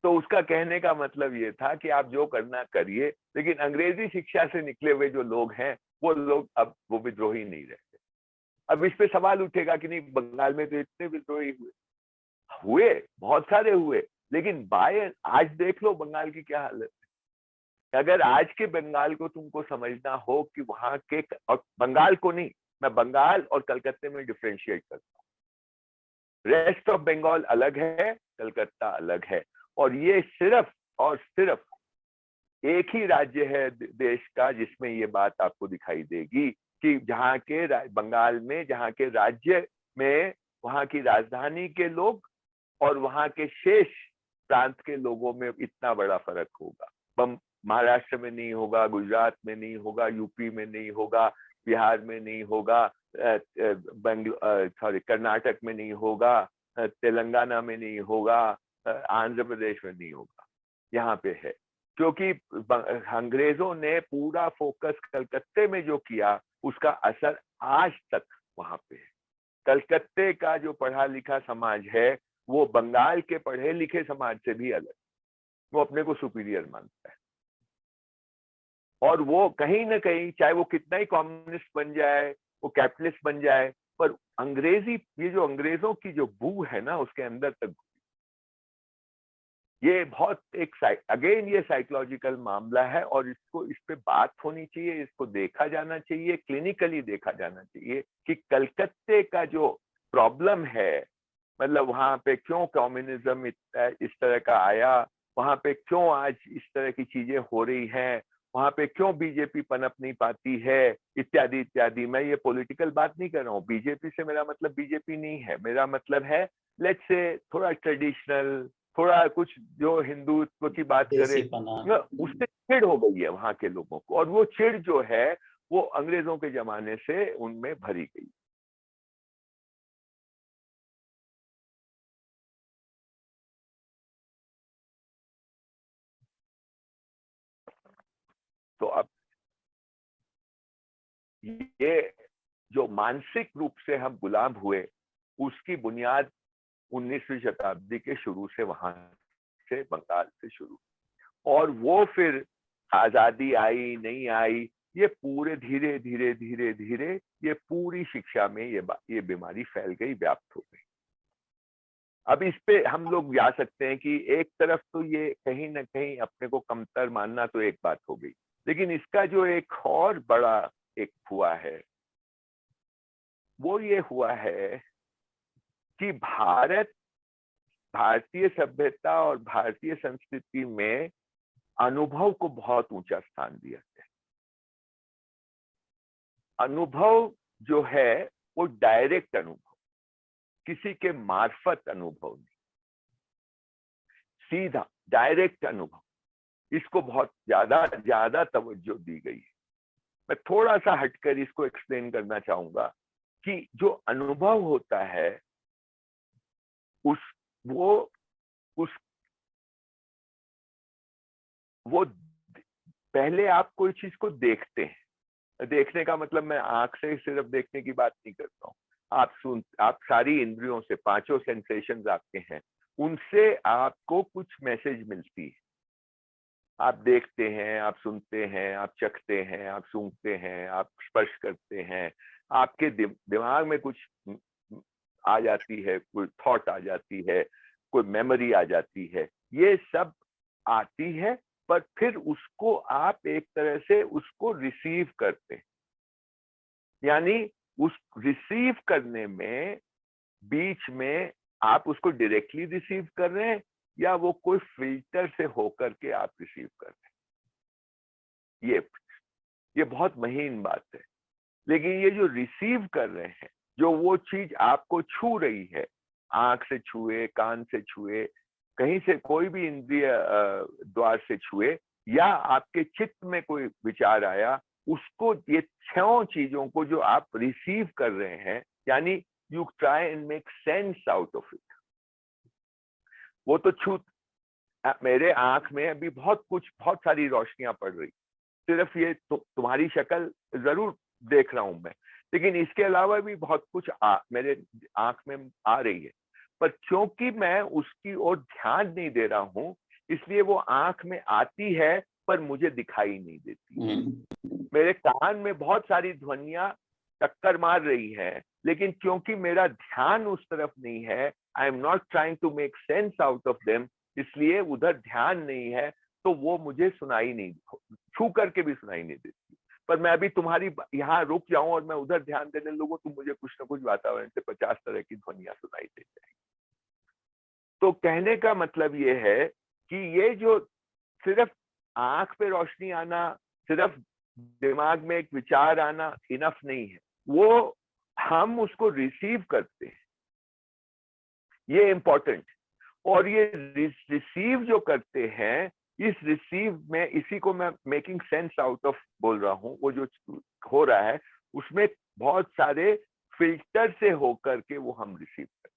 तो उसका कहने का मतलब ये था कि आप जो करना करिए, लेकिन अंग्रेजी शिक्षा से निकले हुए जो लोग हैं वो लोग अब वो विद्रोही नहीं रहते। अब इस पे सवाल उठेगा कि नहीं, बंगाल में तो इतने विद्रोही हुए बहुत सारे हुए, लेकिन आज देख लो बंगाल की क्या हालत है। अगर आज के बंगाल को तुमको समझना हो कि वहां के, और बंगाल को नहीं, मैं बंगाल और कलकत्ते में डिफरेंशिएट करता हूँ। रेस्ट ऑफ बंगाल अलग है, कलकत्ता अलग है, और ये सिर्फ और सिर्फ एक ही राज्य है देश का जिसमें ये बात आपको दिखाई देगी कि जहाँ के बंगाल में, जहाँ के राज्य में, वहां की राजधानी के लोग और वहां के शेष प्रांत के लोगों में इतना बड़ा फर्क होगा। महाराष्ट्र में नहीं होगा, गुजरात में नहीं होगा, यूपी में नहीं होगा, बिहार में नहीं होगा, कर्नाटक में नहीं होगा, तेलंगाना में नहीं होगा, आंध्र प्रदेश में नहीं होगा। यहाँ पे है क्योंकि अंग्रेजों ने पूरा फोकस कलकत्ते में जो किया उसका असर आज तक वहां पे है। कलकत्ते का जो पढ़ा लिखा समाज है वो बंगाल के पढ़े लिखे समाज से भी अलग, वो अपने को सुपीरियर मानता है। और वो कहीं ना कहीं, चाहे वो कितना ही कम्युनिस्ट बन जाए, वो कैपिटलिस्ट बन जाए, पर अंग्रेजी, ये जो अंग्रेजों की जो बू है ना उसके अंदर तक, ये बहुत एक अगेन ये साइकोलॉजिकल मामला है और इसको, इस पे बात होनी चाहिए, इसको देखा जाना चाहिए, क्लिनिकली देखा जाना चाहिए कि कलकत्ते का जो प्रॉब्लम है, मतलब वहां पे क्यों कम्युनिज्म इस तरह का आया, वहां पे क्यों आज इस तरह की चीजें हो रही हैं, वहां पे क्यों बीजेपी पनप नहीं पाती है, इत्यादि इत्यादि। मैं ये पॉलिटिकल बात नहीं कर रहा हूँ, बीजेपी से मेरा मतलब बीजेपी नहीं है, मेरा मतलब है लेट्स से थोड़ा ट्रेडिशनल, थोड़ा कुछ जो हिंदुत्व की बात करे, उससे चिढ़ हो गई है वहां के लोगों को, और वो चिढ़ जो है वो अंग्रेजों के जमाने से उनमें भरी गई। तो अब ये जो मानसिक रूप से हम गुलाम हुए, उसकी बुनियाद 19वीं शताब्दी के शुरू से, वहां से, बंगाल से शुरू, और वो फिर आजादी आई नहीं आई, ये पूरे धीरे धीरे धीरे धीरे ये पूरी शिक्षा में ये बीमारी फैल गई, व्याप्त हो गई। अब इस पे हम लोग जा सकते हैं कि एक तरफ तो ये कहीं ना कहीं अपने को कमतर मानना तो एक बात हो गई, लेकिन इसका जो एक और बड़ा एक हुआ है वो ये हुआ है कि भारतीय सभ्यता और भारतीय संस्कृति में अनुभव को बहुत ऊंचा स्थान दिया गया। अनुभव जो है वो डायरेक्ट अनुभव, किसी के मार्फत अनुभव नहीं, सीधा डायरेक्ट अनुभव, इसको बहुत ज्यादा तवज्जो दी गई है। मैं थोड़ा सा हटकर इसको एक्सप्लेन करना चाहूंगा कि जो अनुभव होता है वो पहले आप कोई चीज को देखते हैं। देखने का मतलब मैं आंख से सिर्फ देखने की बात नहीं करता हूँ, आप सारी इंद्रियों से, पांचों सेंसेशंस आपके हैं, उनसे आपको कुछ मैसेज मिलती है। आप देखते हैं, आप सुनते हैं, आप चखते हैं, आप सूंघते हैं, आप स्पर्श करते हैं, आपके दिमाग में कुछ आ जाती है, कोई थॉट आ जाती है, कोई मेमोरी आ जाती है, ये सब आती है, पर फिर उसको आप एक तरह से उसको रिसीव करते हैं। यानी उस रिसीव करने में बीच में आप उसको डायरेक्टली रिसीव कर रहे हैं या वो कोई फिल्टर से होकर के आप रिसीव कर रहे हैं, ये बहुत महीन बात है। लेकिन ये जो रिसीव कर रहे हैं, जो वो चीज आपको छू रही है, आंख से छुए, कान से छुए, कहीं से कोई भी इंद्रिय द्वार से छुए, या आपके चित्त में कोई विचार आया, उसको, ये 6 चीजों को जो आप रिसीव कर रहे हैं, यानी you try and make sense out of it. वो तो मेरे आंख में अभी बहुत सारी रोशनियां पड़ रही, सिर्फ ये तुम्हारी शक्ल जरूर देख रहा हूं मैं, लेकिन इसके अलावा भी बहुत कुछ मेरे आंख में आ रही है, पर क्योंकि मैं उसकी ओर ध्यान नहीं दे रहा हूं, इसलिए वो आंख में आती है पर मुझे दिखाई नहीं देती। मेरे कान में बहुत सारी ध्वनियां टक्कर मार रही है, लेकिन क्योंकि मेरा ध्यान उस तरफ नहीं है, I am not trying to make sense out of them, इसलिए उधर ध्यान नहीं है, तो वो मुझे सुनाई नहीं, छू करके भी सुनाई नहीं देती। पर मैं अभी तुम्हारी यहाँ रुक जाऊं और मैं उधर ध्यान देने लगूं तो मुझे कुछ ना कुछ वातावरण से 50 तरह की ध्वनियां सुनाई दे जाएंगी। तो कहने का मतलब ये है कि ये जो सिर्फ आंख पे रोशनी आना, सिर्फ दिमाग में एक विचार आना इनफ नहीं है, वो हम उसको रिसीव करते हैं, ये इंपॉर्टेंट। और ये रिसीव जो करते हैं, इस रिसीव में, इसी को मैं मेकिंग सेंस आउट ऑफ बोल रहा हूं, वो जो हो रहा है उसमें बहुत सारे फिल्टर से होकर के वो हम रिसीव करते हैं।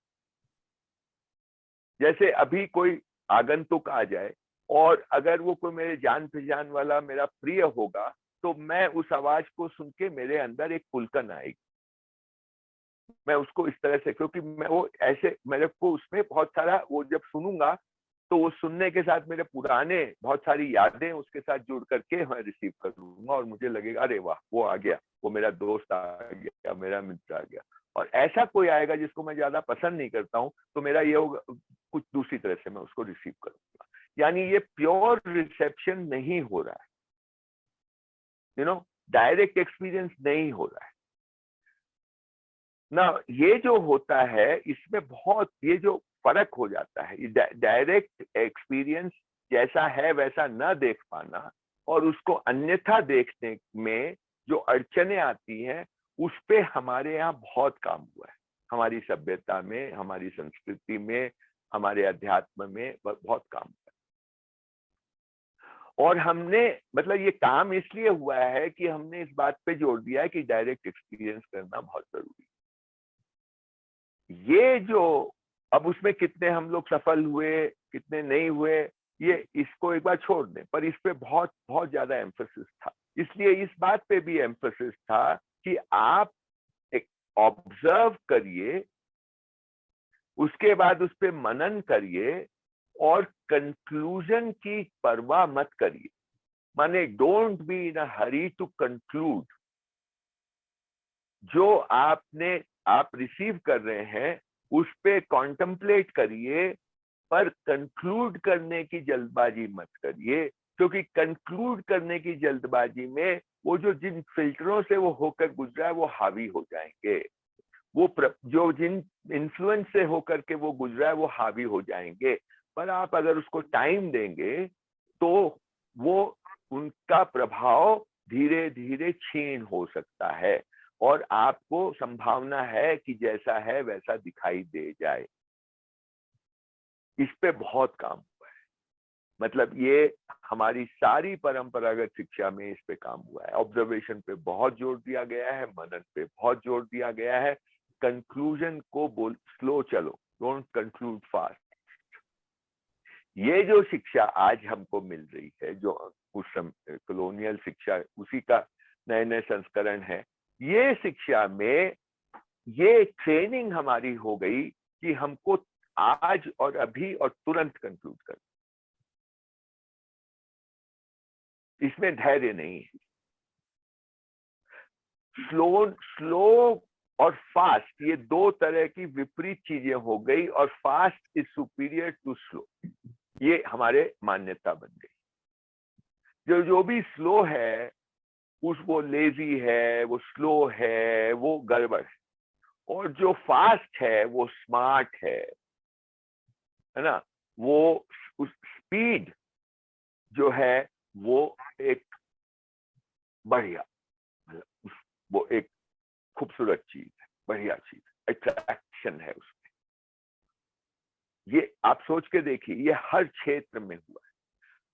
जैसे अभी कोई आगंतुक आ जाए और अगर वो कोई मेरे जान पहचान वाला मेरा प्रिय होगा, तो मैं उस आवाज को सुन के मेरे अंदर एक पुलकन आएगी, मैं उसको इस तरह से, क्योंकि मैं वो ऐसे, मेरे को उसमें बहुत सारा, वो जब सुनूंगा तो वो सुनने के साथ मेरे पुराने बहुत सारी यादें उसके साथ जुड़ करके मैं रिसीव कर लूंगा और मुझे लगेगा अरे वाह वो आ गया, वो मेरा दोस्त आ गया, मेरा मित्र आ गया। और ऐसा कोई आएगा जिसको मैं ज्यादा पसंद नहीं करता हूँ, तो मेरा ये होगा कुछ दूसरी तरह से मैं उसको रिसीव करूंगा। यानी ये प्योर रिसेप्शन नहीं हो रहा है, डायरेक्ट एक्सपीरियंस नहीं हो रहा है ना। ये जो होता है इसमें बहुत, ये जो फर्क हो जाता है, डायरेक्ट एक्सपीरियंस जैसा है वैसा न देख पाना और उसको अन्यथा देखने में जो अड़चने आती हैं, उस पे हमारे यहाँ बहुत काम हुआ है, हमारी सभ्यता में, हमारी संस्कृति में, हमारे अध्यात्म में बहुत काम हुआ है। और हमने, मतलब ये काम इसलिए हुआ है कि हमने इस बात पे जोर दिया है कि डायरेक्ट एक्सपीरियंस करना बहुत जरूरी है। ये जो, अब उसमें कितने हम लोग सफल हुए, कितने नहीं हुए, ये इसको एक बार छोड़ दें, पर इस पे बहुत बहुत ज्यादा एम्फेसिस था। इसलिए इस बात पे भी एम्फेसिस था कि आप एक ऑब्जर्व करिए, उसके बाद उस पे मनन करिए और कंक्लूजन की परवाह मत करिए। माने don't be in a hurry to conclude. जो आप रिसीव कर रहे हैं उस पे कॉन्टेम्पलेट करिए, पर कंक्लूड करने की जल्दबाजी मत करिए, क्योंकि कंक्लूड करने की जल्दबाजी में वो जो जिन फिल्टरों से वो होकर गुजरा है वो हावी हो जाएंगे, वो जो जिन इन्फ्लुएंस से होकर के वो गुजरा है वो हावी हो जाएंगे। पर आप अगर उसको टाइम देंगे तो वो, उनका प्रभाव धीरे धीरे क्षीण हो सकता है और आपको संभावना है कि जैसा है वैसा दिखाई दे जाए। इस पे बहुत काम हुआ है, मतलब ये हमारी सारी परंपरागत शिक्षा में इस पे काम हुआ है। ऑब्जर्वेशन पे बहुत जोर दिया गया है, मनन पे बहुत जोर दिया गया है, कंक्लूजन को बोल स्लो चलो, डोंट कंक्लूड फास्ट। ये जो शिक्षा आज हमको मिल रही है, जो उस समय कॉलोनियल शिक्षा, उसी का नए नए संस्करण है, ये शिक्षा में ये ट्रेनिंग हमारी हो गई कि हमको आज और अभी और तुरंत कंक्लूड कर, इसमें धैर्य नहीं है। स्लो और फास्ट, ये दो तरह की विपरीत चीजें हो गई, और fast is superior to slow, ये हमारे मान्यता बन गई। जो भी स्लो है वो लेजी है, वो स्लो है, वो गड़बड़ है, और जो फास्ट है वो स्मार्ट है ना। वो उस स्पीड जो है वो एक बढ़िया, वो एक खूबसूरत चीज है, बढ़िया चीज, अट्रैक्शन है उसमें। ये आप सोच के देखिए, ये हर क्षेत्र में हुआ है,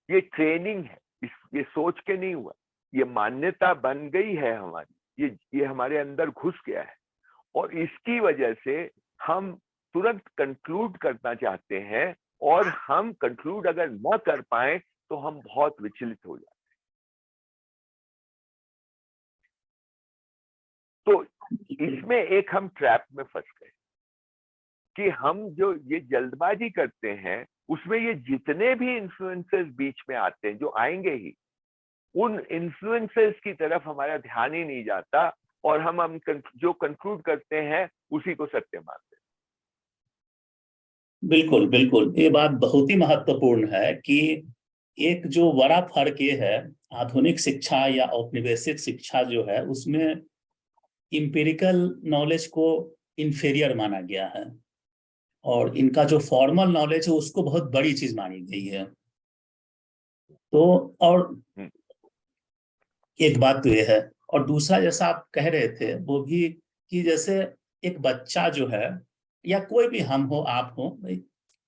ये ट्रेनिंग है, ये सोच के नहीं हुआ, ये मान्यता बन गई है हमारी, ये हमारे अंदर घुस गया है, और इसकी वजह से हम तुरंत कंक्लूड करना चाहते हैं, और हम कंक्लूड अगर न कर पाए तो हम बहुत विचलित हो जाते हैं। तो इसमें एक हम ट्रैप में फंस गए कि हम जो ये जल्दबाजी करते हैं, उसमें ये जितने भी इन्फ्लुएंसर्स बीच में आते हैं, जो आएंगे ही, उन इन्फ्लुएंसर्स की तरफ हमारा ध्यान ही नहीं जाता और हम जो कंक्लूड करते हैं उसी को सत्य मानते हैं। बिल्कुल बिल्कुल, ये बात बहुत ही महत्वपूर्ण है कि एक जो बड़ा फर्क ये है, आधुनिक शिक्षा या औपनिवेशिक शिक्षा जो है उसमें इंपेरिकल नॉलेज को इंफीरियर माना गया है, और इनका जो फॉर्मल नॉलेज है उसको बहुत बड़ी चीज मानी गई है। तो और हम्म, एक बात तो ये है, और दूसरा जैसा आप कह रहे थे वो भी, कि जैसे एक बच्चा जो है, या कोई भी, हम हो आप हो भाई,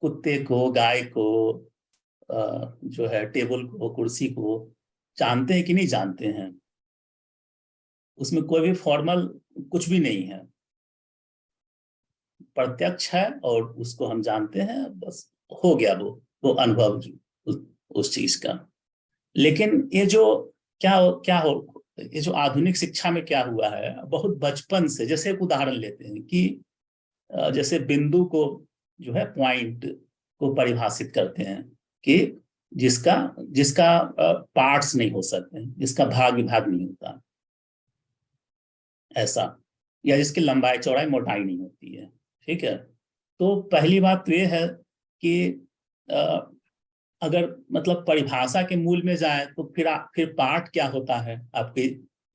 कुत्ते को, गाय को, जो है टेबल को, कुर्सी को जानते हैं कि नहीं जानते हैं, उसमें कोई भी फॉर्मल कुछ भी नहीं है, प्रत्यक्ष है और उसको हम जानते हैं, बस हो गया वो अनुभव उस चीज का। लेकिन ये जो क्या क्या हो, ये जो आधुनिक शिक्षा में क्या हुआ है, बहुत बचपन से, जैसे एक उदाहरण लेते हैं कि जैसे बिंदु को जो है पॉइंट को परिभाषित करते हैं कि जिसका जिसका पार्ट्स नहीं हो सकते, जिसका भाग विभाग नहीं होता, ऐसा, या जिसकी लंबाई चौड़ाई मोटाई नहीं होती है। ठीक है, तो पहली बात तो ये है कि अ, अगर मतलब परिभाषा के मूल में जाए तो फिर पार्ट क्या होता है आपको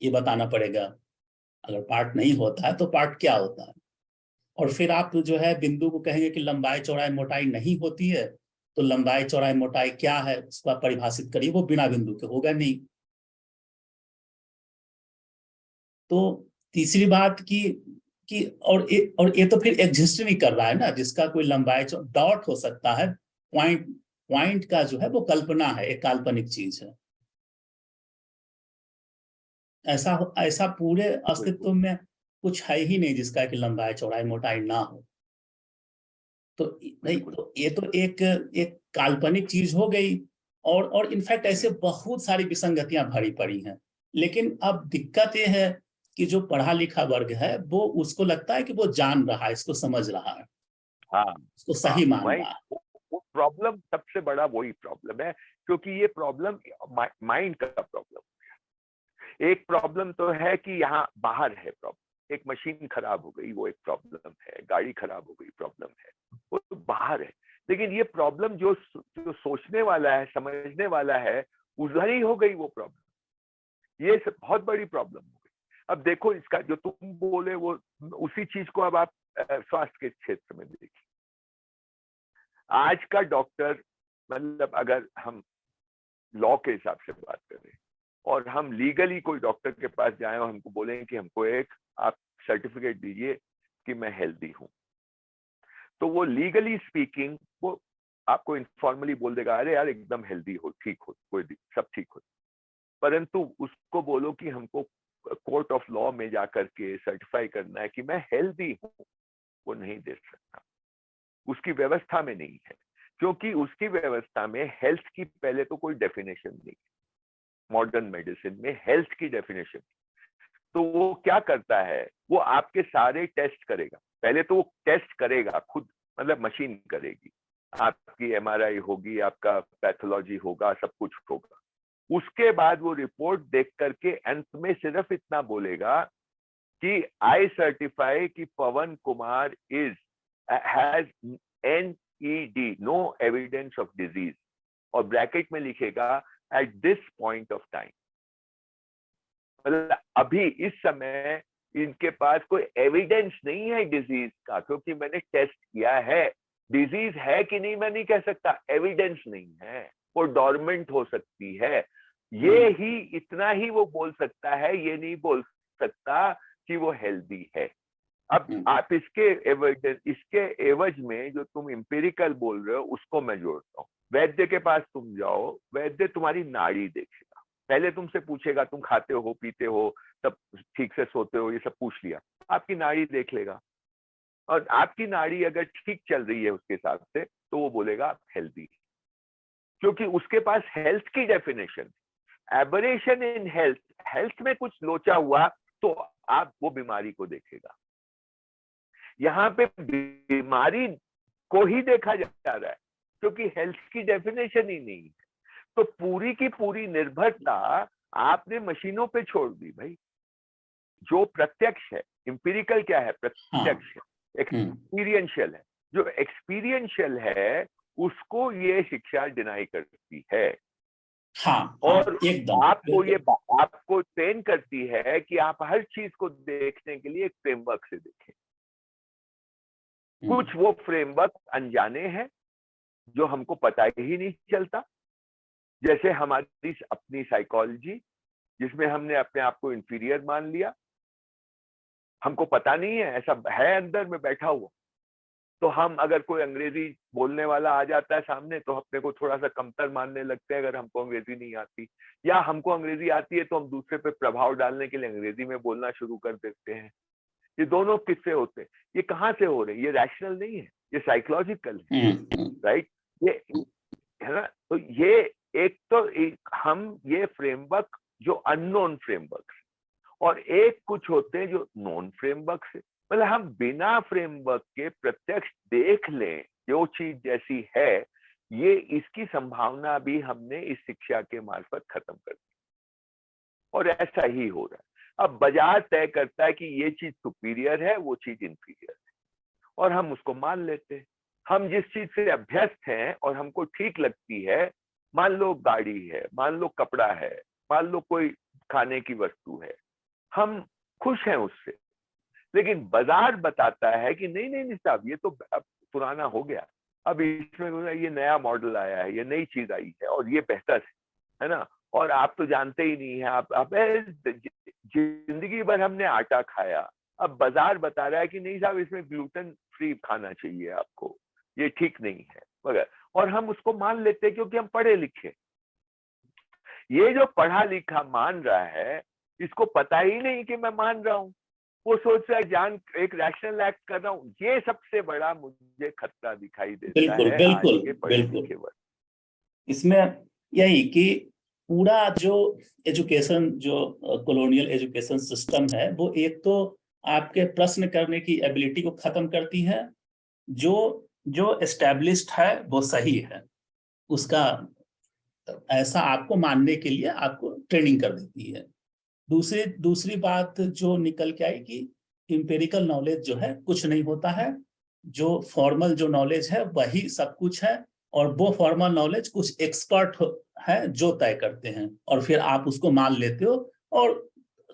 ये बताना पड़ेगा। अगर पार्ट नहीं होता है तो पार्ट क्या होता है, और फिर आप जो है बिंदु को कहेंगे कि लंबाई चौड़ाई मोटाई नहीं होती है, तो लंबाई चौड़ाई मोटाई क्या है उसको आप परिभाषित करिए, वो बिना बिंदु के होगा नहीं। तो तीसरी बात कि और ये तो फिर एग्जिस्ट नहीं कर रहा है ना, जिसका कोई लंबाई डॉट हो सकता है, पॉइंट पॉइंट का जो है वो कल्पना है, एक काल्पनिक चीज है। ऐसा ऐसा पूरे अस्तित्व बिल्कुल में कुछ है ही नहीं जिसका कि लंबाई चौड़ाई मोटाई ना हो। तो नहीं, बिल्कुल। तो ये तो एक एक काल्पनिक चीज हो गई। और इनफैक्ट ऐसे बहुत सारी विसंगतियां भरी पड़ी हैं। लेकिन अब दिक्कत ये है कि जो पढ़ा लिखा वर्ग है वो, उसको लगता है कि वो जान रहा है, इसको समझ रहा है, हाँ इसको हाँ, सही मान वही रहा है। वो प्रॉब्लम, सबसे बड़ा वही प्रॉब्लम है, क्योंकि ये प्रॉब्लम माइंड का प्रॉब्लम। एक प्रॉब्लम तो है कि यहाँ बाहर है प्रॉब्लम, एक मशीन खराब हो गई वो एक प्रॉब्लम है, गाड़ी खराब हो गई प्रॉब्लम है, वो तो बाहर है। लेकिन ये प्रॉब्लम जो जो सोचने वाला है, समझने वाला है, उधर ही हो गई वो प्रॉब्लम। ये बहुत बड़ी प्रॉब्लम हो गई। अब देखो, इसका जो तुम बोले वो उसी चीज को अब आप स्वास्थ्य के क्षेत्र में देखिए। आज का डॉक्टर, मतलब अगर हम लॉ के हिसाब से बात करें और हम लीगली कोई डॉक्टर के पास जाएं और हमको बोलें कि हमको एक आप सर्टिफिकेट दीजिए कि मैं हेल्दी हूं, तो वो लीगली स्पीकिंग वो आपको इनफॉर्मली बोल देगा, अरे यार एकदम हेल्दी हो, ठीक हो, कोई सब ठीक हो। परंतु उसको बोलो कि हमको कोर्ट ऑफ लॉ में जाकर के सर्टिफाई करना है कि मैं हेल्दी हूं, वो नहीं दे सकता, उसकी व्यवस्था में नहीं है। क्योंकि उसकी व्यवस्था में हेल्थ की पहले तो कोई डेफिनेशन नहीं, मॉडर्न मेडिसिन में हेल्थ की डेफिनेशन। तो वो क्या करता है, वो आपके सारे टेस्ट करेगा। पहले तो वो टेस्ट करेगा खुद, मतलब मशीन करेगी, आपकी एमआरआई होगी, आपका पैथोलॉजी होगा, सब कुछ होगा। उसके बाद वो रिपोर्ट देख करके अंत में सिर्फ इतना बोलेगा कि आई सर्टिफाई कि Pawan Kumar is has NED, no evidence of disease, और ब्रैकेट में लिखेगा at this point of time. मतलब अभी इस समय इनके पास कोई एविडेंस नहीं है डिजीज का, क्योंकि मैंने टेस्ट किया है। डिजीज है कि नहीं मैं नहीं कह सकता, एविडेंस नहीं है, वो डॉर्मेंट हो सकती है। ये ही, इतना ही वो बोल सकता है, ये नहीं बोल सकता कि वो हेल्दी है। अब आप इसके एवज में जो तुम इंपेरिकल बोल रहे हो उसको मैं जोड़ता हूँ। वैद्य के पास तुम जाओ, वैद्य तुम्हारी नाड़ी देखेगा, पहले तुमसे पूछेगा तुम खाते हो, पीते हो, सब ठीक से सोते हो, ये सब पूछ लिया, आपकी नाड़ी देख लेगा, और आपकी नाड़ी अगर ठीक चल रही है उसके हिसाब से तो वो बोलेगा आप हेल्दी, क्योंकि उसके पास हेल्थ की definition. Aberration in health, health में कुछ लोचा हुआ तो आप वो बीमारी को देखेगा। यहाँ पे बीमारी को ही देखा जा रहा है, क्योंकि हेल्थ की डेफिनेशन ही नहीं है। तो पूरी की पूरी निर्भरता आपने मशीनों पे छोड़ दी भाई। जो प्रत्यक्ष है, इंपिरिकल क्या है, प्रत्यक्ष है, एक्सपीरियंशियल है। जो एक्सपीरियंशियल है उसको ये शिक्षा डिनाई करती है। हाँ, और एकदम आपको ट्रेन करती है कि आप हर चीज को देखने के लिए एक फ्रेमवर्क से देखें। कुछ वो फ्रेमवर्क अनजाने हैं जो हमको पता ही नहीं चलता, जैसे हमारी अपनी साइकोलॉजी, जिसमें हमने अपने आप को इंफीरियर मान लिया। हमको पता नहीं है, ऐसा है अंदर में बैठा हुआ। तो हम अगर कोई अंग्रेजी बोलने वाला आ जाता है सामने तो अपने को थोड़ा सा कमतर मानने लगते हैं अगर हमको अंग्रेजी नहीं आती, या हमको अंग्रेजी आती है तो हम दूसरे पे प्रभाव डालने के लिए अंग्रेजी में बोलना शुरू कर देते हैं। ये दोनों किस्से होते हैं। ये कहाँ से हो रहे हैं? ये रैशनल नहीं है, ये साइकोलॉजिकल है, राइट? ये है ना। तो ये हम ये फ्रेमवर्क जो अननोन फ्रेमवर्क, और एक कुछ होते हैं जो नॉन फ्रेमवर्क से, मतलब हम बिना फ्रेमवर्क के प्रत्यक्ष देख लें जो चीज जैसी है, ये इसकी संभावना भी हमने इस शिक्षा के मार्फत खत्म कर दी। और ऐसा ही हो रहा है। अब बाजार तय करता है कि ये चीज सुपीरियर है, वो चीज इंफीरियर है, और हम उसको मान लेते हैं। हम जिस चीज से अभ्यस्त हैं और हमको ठीक लगती है, मान लो गाड़ी है, मान लो कपड़ा है, मान लो कोई खाने की वस्तु है, हम खुश हैं उससे। लेकिन बाजार बताता है कि नहीं नहीं नहीं साहब, ये तो अब पुराना हो गया, अब इसमें ये नया मॉडल आया है, ये नई चीज आई है और ये बेहतर है ना। और आप तो जानते ही नहीं है, आप जिंदगी भर हमने आटा खाया, अब बाजार बता रहा है कि नहीं साहब, इसमें ग्लूटेन फ्री खाना चाहिए आपको, ये ठीक नहीं है मगर। और हम उसको मान लेते हैं क्योंकि हम पढ़े लिखे। ये जो पढ़ा लिखा मान रहा है, इसको पता ही नहीं कि मैं मान रहा हूँ, वो सोच रहा है जान एक रैशनल एक्ट कर रहा हूँ। ये सबसे बड़ा मुझे खतरा दिखाई देता बिल्कुल है आज बिल्कुल के पढ़े बिल्कुल। लिखे वर्ग। इसमें यही कि पूरा जो एजुकेशन, जो कॉलोनियल एजुकेशन सिस्टम है, वो एक तो आपके प्रश्न करने की एबिलिटी को खत्म करती है। जो जो एस्टेब्लिश्ड है वो सही है, उसका ऐसा आपको मानने के लिए आपको ट्रेनिंग कर देती है। दूसरी बात जो निकल के आई कि इंपेरिकल नॉलेज जो है कुछ नहीं होता है, जो फॉर्मल जो नॉलेज है वही सब कुछ है, और वो फॉर्मल नॉलेज कुछ एक्सपर्ट है जो तय करते हैं, और फिर आप उसको मान लेते हो, और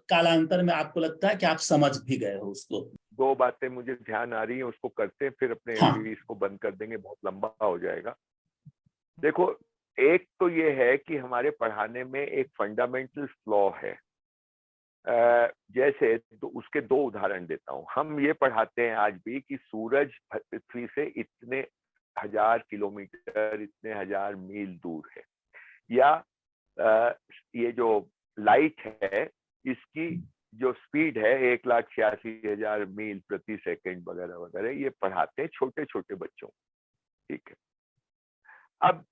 कालांतर में आपको लगता है कि आप समझ भी गए हो उसको। दो बातें मुझे ध्यान आ रही है, उसको करते हैं फिर अपने हाँ अभी इसको बंद कर देंगे, बहुत लंबा हो जाएगा। देखो, एक तो ये है कि हमारे पढ़ाने में एक फंडामेंटल फ्लॉ है। जैसे तो उसके दो उदाहरण देता हूँ। हम ये पढ़ाते हैं आज भी कि सूरज पृथ्वी से इतने 1000 किलोमीटर, इतने 1000 मील दूर है, या ये जो लाइट है इसकी जो स्पीड है 1,86,000 मील प्रति सेकंड वगैरह वगैरह, ये पढ़ाते हैं छोटे छोटे बच्चों। ठीक है, अब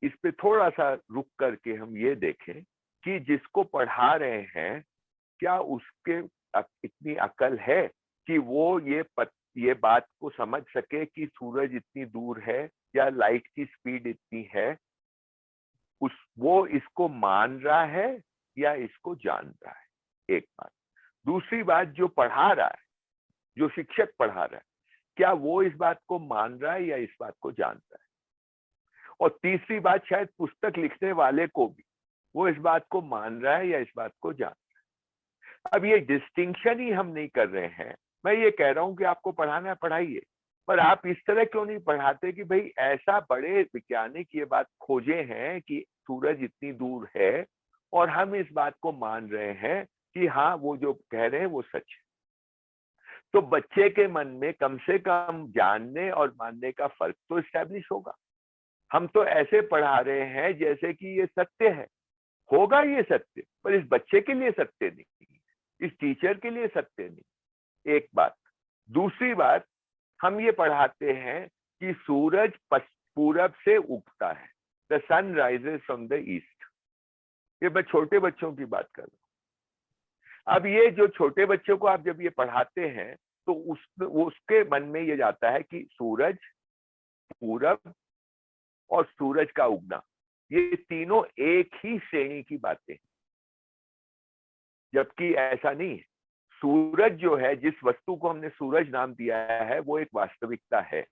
इस पे थोड़ा सा रुक करके हम ये देखें कि जिसको पढ़ा रहे हैं क्या उसके इतनी अकल है कि वो ये बात को समझ सके कि सूरज इतनी दूर है या लाइट की स्पीड इतनी है। वो इसको मान रहा है या इसको जान रहा है, एक बात। दूसरी बात, जो पढ़ा रहा है, जो शिक्षक पढ़ा रहा है, क्या वो इस बात को मान रहा है या इस बात को जान रहा है। और तीसरी बात, शायद पुस्तक लिखने वाले को भी, वो इस बात को मान रहा है या इस बात को जान रहा है। अब ये डिस्टिंक्शन ही हम नहीं कर रहे हैं। मैं ये कह रहा हूं कि आपको पढ़ाना है पढ़ाइए, पर आप इस तरह क्यों नहीं पढ़ाते कि भाई ऐसा बड़े वैज्ञानिक ये बात खोजे हैं कि सूरज इतनी दूर है और हम इस बात को मान रहे हैं कि हाँ वो जो कह रहे हैं वो सच है। तो बच्चे के मन में कम से कम जानने और मानने का फर्क तो इस्टेब्लिश होगा। हम तो ऐसे पढ़ा रहे हैं जैसे कि ये सत्य है, होगा ये सत्य, पर इस बच्चे के लिए सत्य नहीं, इस टीचर के लिए सत्य नहीं, एक बात। दूसरी बात, हम ये पढ़ाते हैं कि सूरज पूरब से उगता है, the sun rises from the east. ये मैं छोटे बच्चों की बात कर रहा हूं। अब ये जो छोटे बच्चों को आप जब ये पढ़ाते हैं तो उसके मन में ये जाता है कि सूरज पूरब और सूरज का उगना, ये तीनों एक ही श्रेणी की बातें, जबकि ऐसा नहीं है। सूरज जो है, जिस वस्तु को हमने सूरज नाम दिया है, वो एक वास्तविकता है,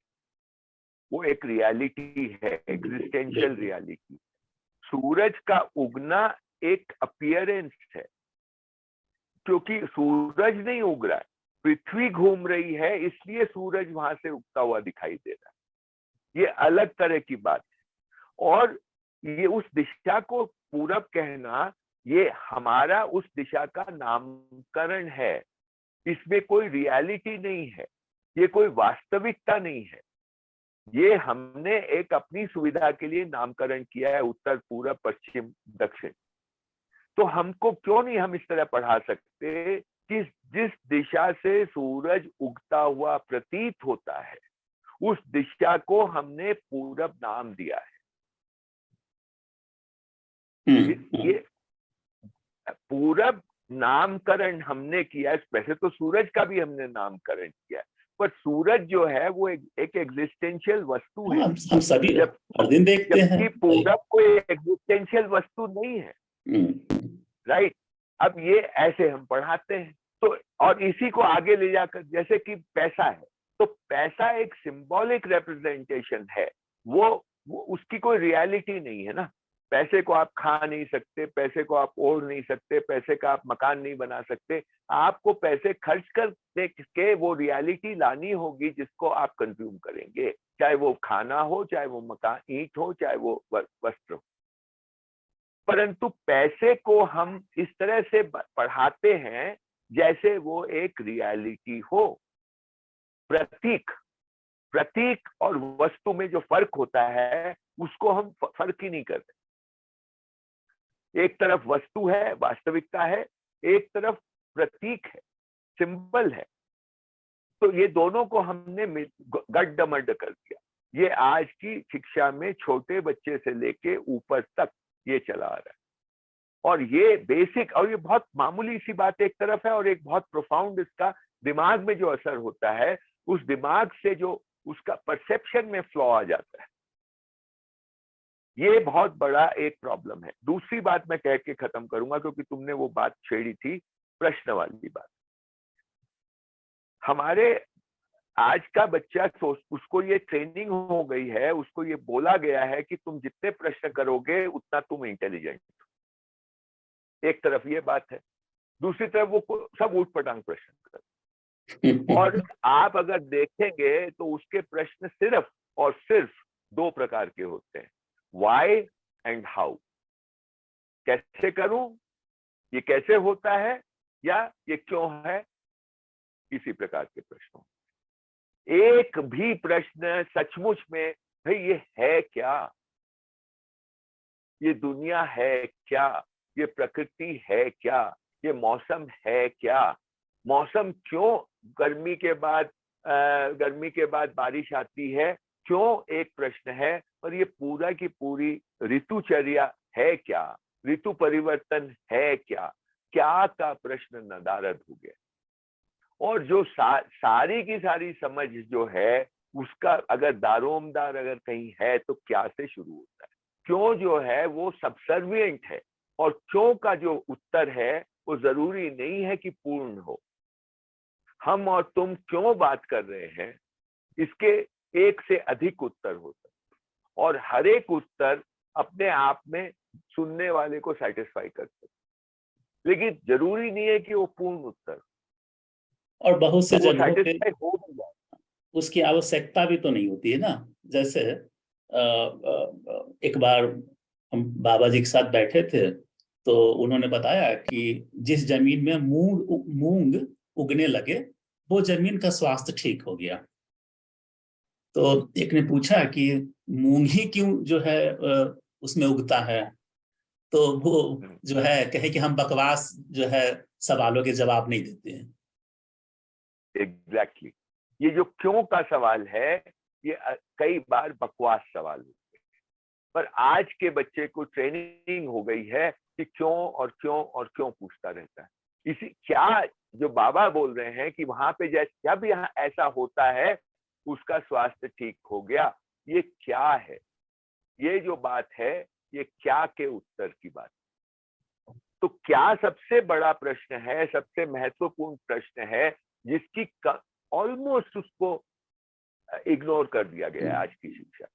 वो एक रियलिटी है, एग्जिस्टेंशियल रियलिटी। सूरज का उगना एक अपीयरेंस है, क्योंकि सूरज नहीं उग रहा है, पृथ्वी घूम रही है, इसलिए सूरज वहां से उगता हुआ दिखाई दे रहा है। ये अलग तरह की बात है। और ये उस दिशा को पूरब कहना, ये हमारा उस दिशा का नामकरण है। इसमें कोई रियलिटी नहीं है, ये कोई वास्तविकता नहीं है, ये हमने एक अपनी सुविधा के लिए नामकरण किया है, उत्तर, पूरब, पश्चिम, दक्षिण। तो हमको क्यों नहीं हम इस तरह पढ़ा सकते कि जिस दिशा से सूरज उगता हुआ प्रतीत होता है, उस दिशा को हमने पूरब नाम दिया है। ये पूरब नामकरण हमने किया है। वैसे तो सूरज का भी हमने नामकरण किया है, पर सूरज जो है वो एक एग्जिस्टेंशियल वस्तु है। हम सभी हर दिन देखते हैं। जबकि पूरब कोई एग्जिस्टेंशियल वस्तु नहीं है, राइट। अब ये ऐसे हम पढ़ाते हैं। तो और इसी को आगे ले जाकर, जैसे कि पैसा है, तो पैसा एक सिंबॉलिक रिप्रेजेंटेशन है, वो उसकी कोई रियलिटी नहीं है ना। पैसे को आप खा नहीं सकते, पैसे को आप ओढ़ नहीं सकते, पैसे का आप मकान नहीं बना सकते। आपको पैसे खर्च कर के वो रियलिटी लानी होगी जिसको आप कंज्यूम करेंगे, चाहे वो खाना हो, चाहे वो मकान, ईंट हो, चाहे वो वस्त्र हो। परंतु पैसे को हम इस तरह से पढ़ाते हैं जैसे वो एक रियलिटी हो। प्रतीक और वस्तु में जो फर्क होता है, उसको हम फर्क ही नहीं करते। एक तरफ वस्तु है, वास्तविकता है, एक तरफ प्रतीक है, सिंबल है। तो ये दोनों को हमने गड्ढमड्ढ कर दिया। ये आज की शिक्षा में छोटे बच्चे से लेके ऊपर तक ये चला आ रहा है। और ये बेसिक, और ये बहुत मामूली सी बात एक तरफ है, और एक बहुत प्रोफाउंड इसका दिमाग में जो असर होता है, उस दिमाग से जो उसका परसेप्शन में फ्लॉ आ जाता है, ये बहुत बड़ा एक प्रॉब्लम है। दूसरी बात मैं कह के खत्म करूंगा, क्योंकि तुमने वो बात छेड़ी थी, प्रश्न वाली बात। हमारे आज का बच्चा उसको ये ट्रेनिंग हो गई है, उसको ये बोला गया है कि तुम जितने प्रश्न करोगे उतना तुम इंटेलिजेंट हो। एक तरफ ये बात है, दूसरी तरफ वो सब ऊट पटांग प्रश्न करते। और आप अगर देखेंगे तो उसके प्रश्न सिर्फ और सिर्फ दो प्रकार के होते हैं, व्हाई एंड हाउ। कैसे करूं, ये कैसे होता है, या ये क्यों है, इसी प्रकार के प्रश्न। एक भी प्रश्न सचमुच में, भाई ये है क्या, ये दुनिया है क्या, ये प्रकृति है क्या, ये मौसम है क्या, मौसम क्यों गर्मी के बाद बारिश आती है, क्यों, एक प्रश्न है। और ये पूरा की पूरी ऋतुचर्या है क्या, ऋतु परिवर्तन है क्या, क्या का प्रश्न नदारद हो गया। और जो सारी की सारी समझ जो है, उसका अगर दारोमदार अगर कहीं है तो क्या से शुरू होता है। क्यों जो है वो सबसर्विएंट है, और क्यों का जो उत्तर है वो जरूरी नहीं है कि पूर्ण हो। हम और तुम क्यों बात कर रहे हैं, इसके एक से अधिक उत्तर होता है, और हर एक उत्तर अपने आप में सुनने वाले को सेटिस्फाई कर सकते, लेकिन जरूरी नहीं है कि वो पूर्ण उत्तर। और बहुत से जगहों पे हो भी जाए, उसकी आवश्यकता भी तो नहीं होती है ना। जैसे एक बार हम बाबा जी के साथ बैठे थे, तो उन्होंने बताया कि जिस जमीन में मूंग उगने लगे, वो जमीन का स्वास्थ्य ठीक हो गया। तो एक ने पूछा कि मूंग ही क्यों जो है उसमें उगता है, तो वो जो है कहे कि हम बकवास जो है सवालों के जवाब नहीं देते हैं। एग्जैक्टली। ये जो क्यों का सवाल है, ये कई बार बकवास सवाल होते हैं, पर आज के बच्चे को ट्रेनिंग हो गई है कि क्यों और क्यों और क्यों पूछता रहता है। इसी क्या जो बाबा बोल रहे हैं कि वहां पे जैसे जब यहाँ ऐसा होता है उसका स्वास्थ्य ठीक हो गया, ये क्या है, ये जो बात है ये क्या के उत्तर की बात। तो क्या सबसे बड़ा प्रश्न है, सबसे महत्वपूर्ण प्रश्न है जिसकी ऑलमोस्ट उसको इग्नोर कर दिया गया है आज की शिक्षा।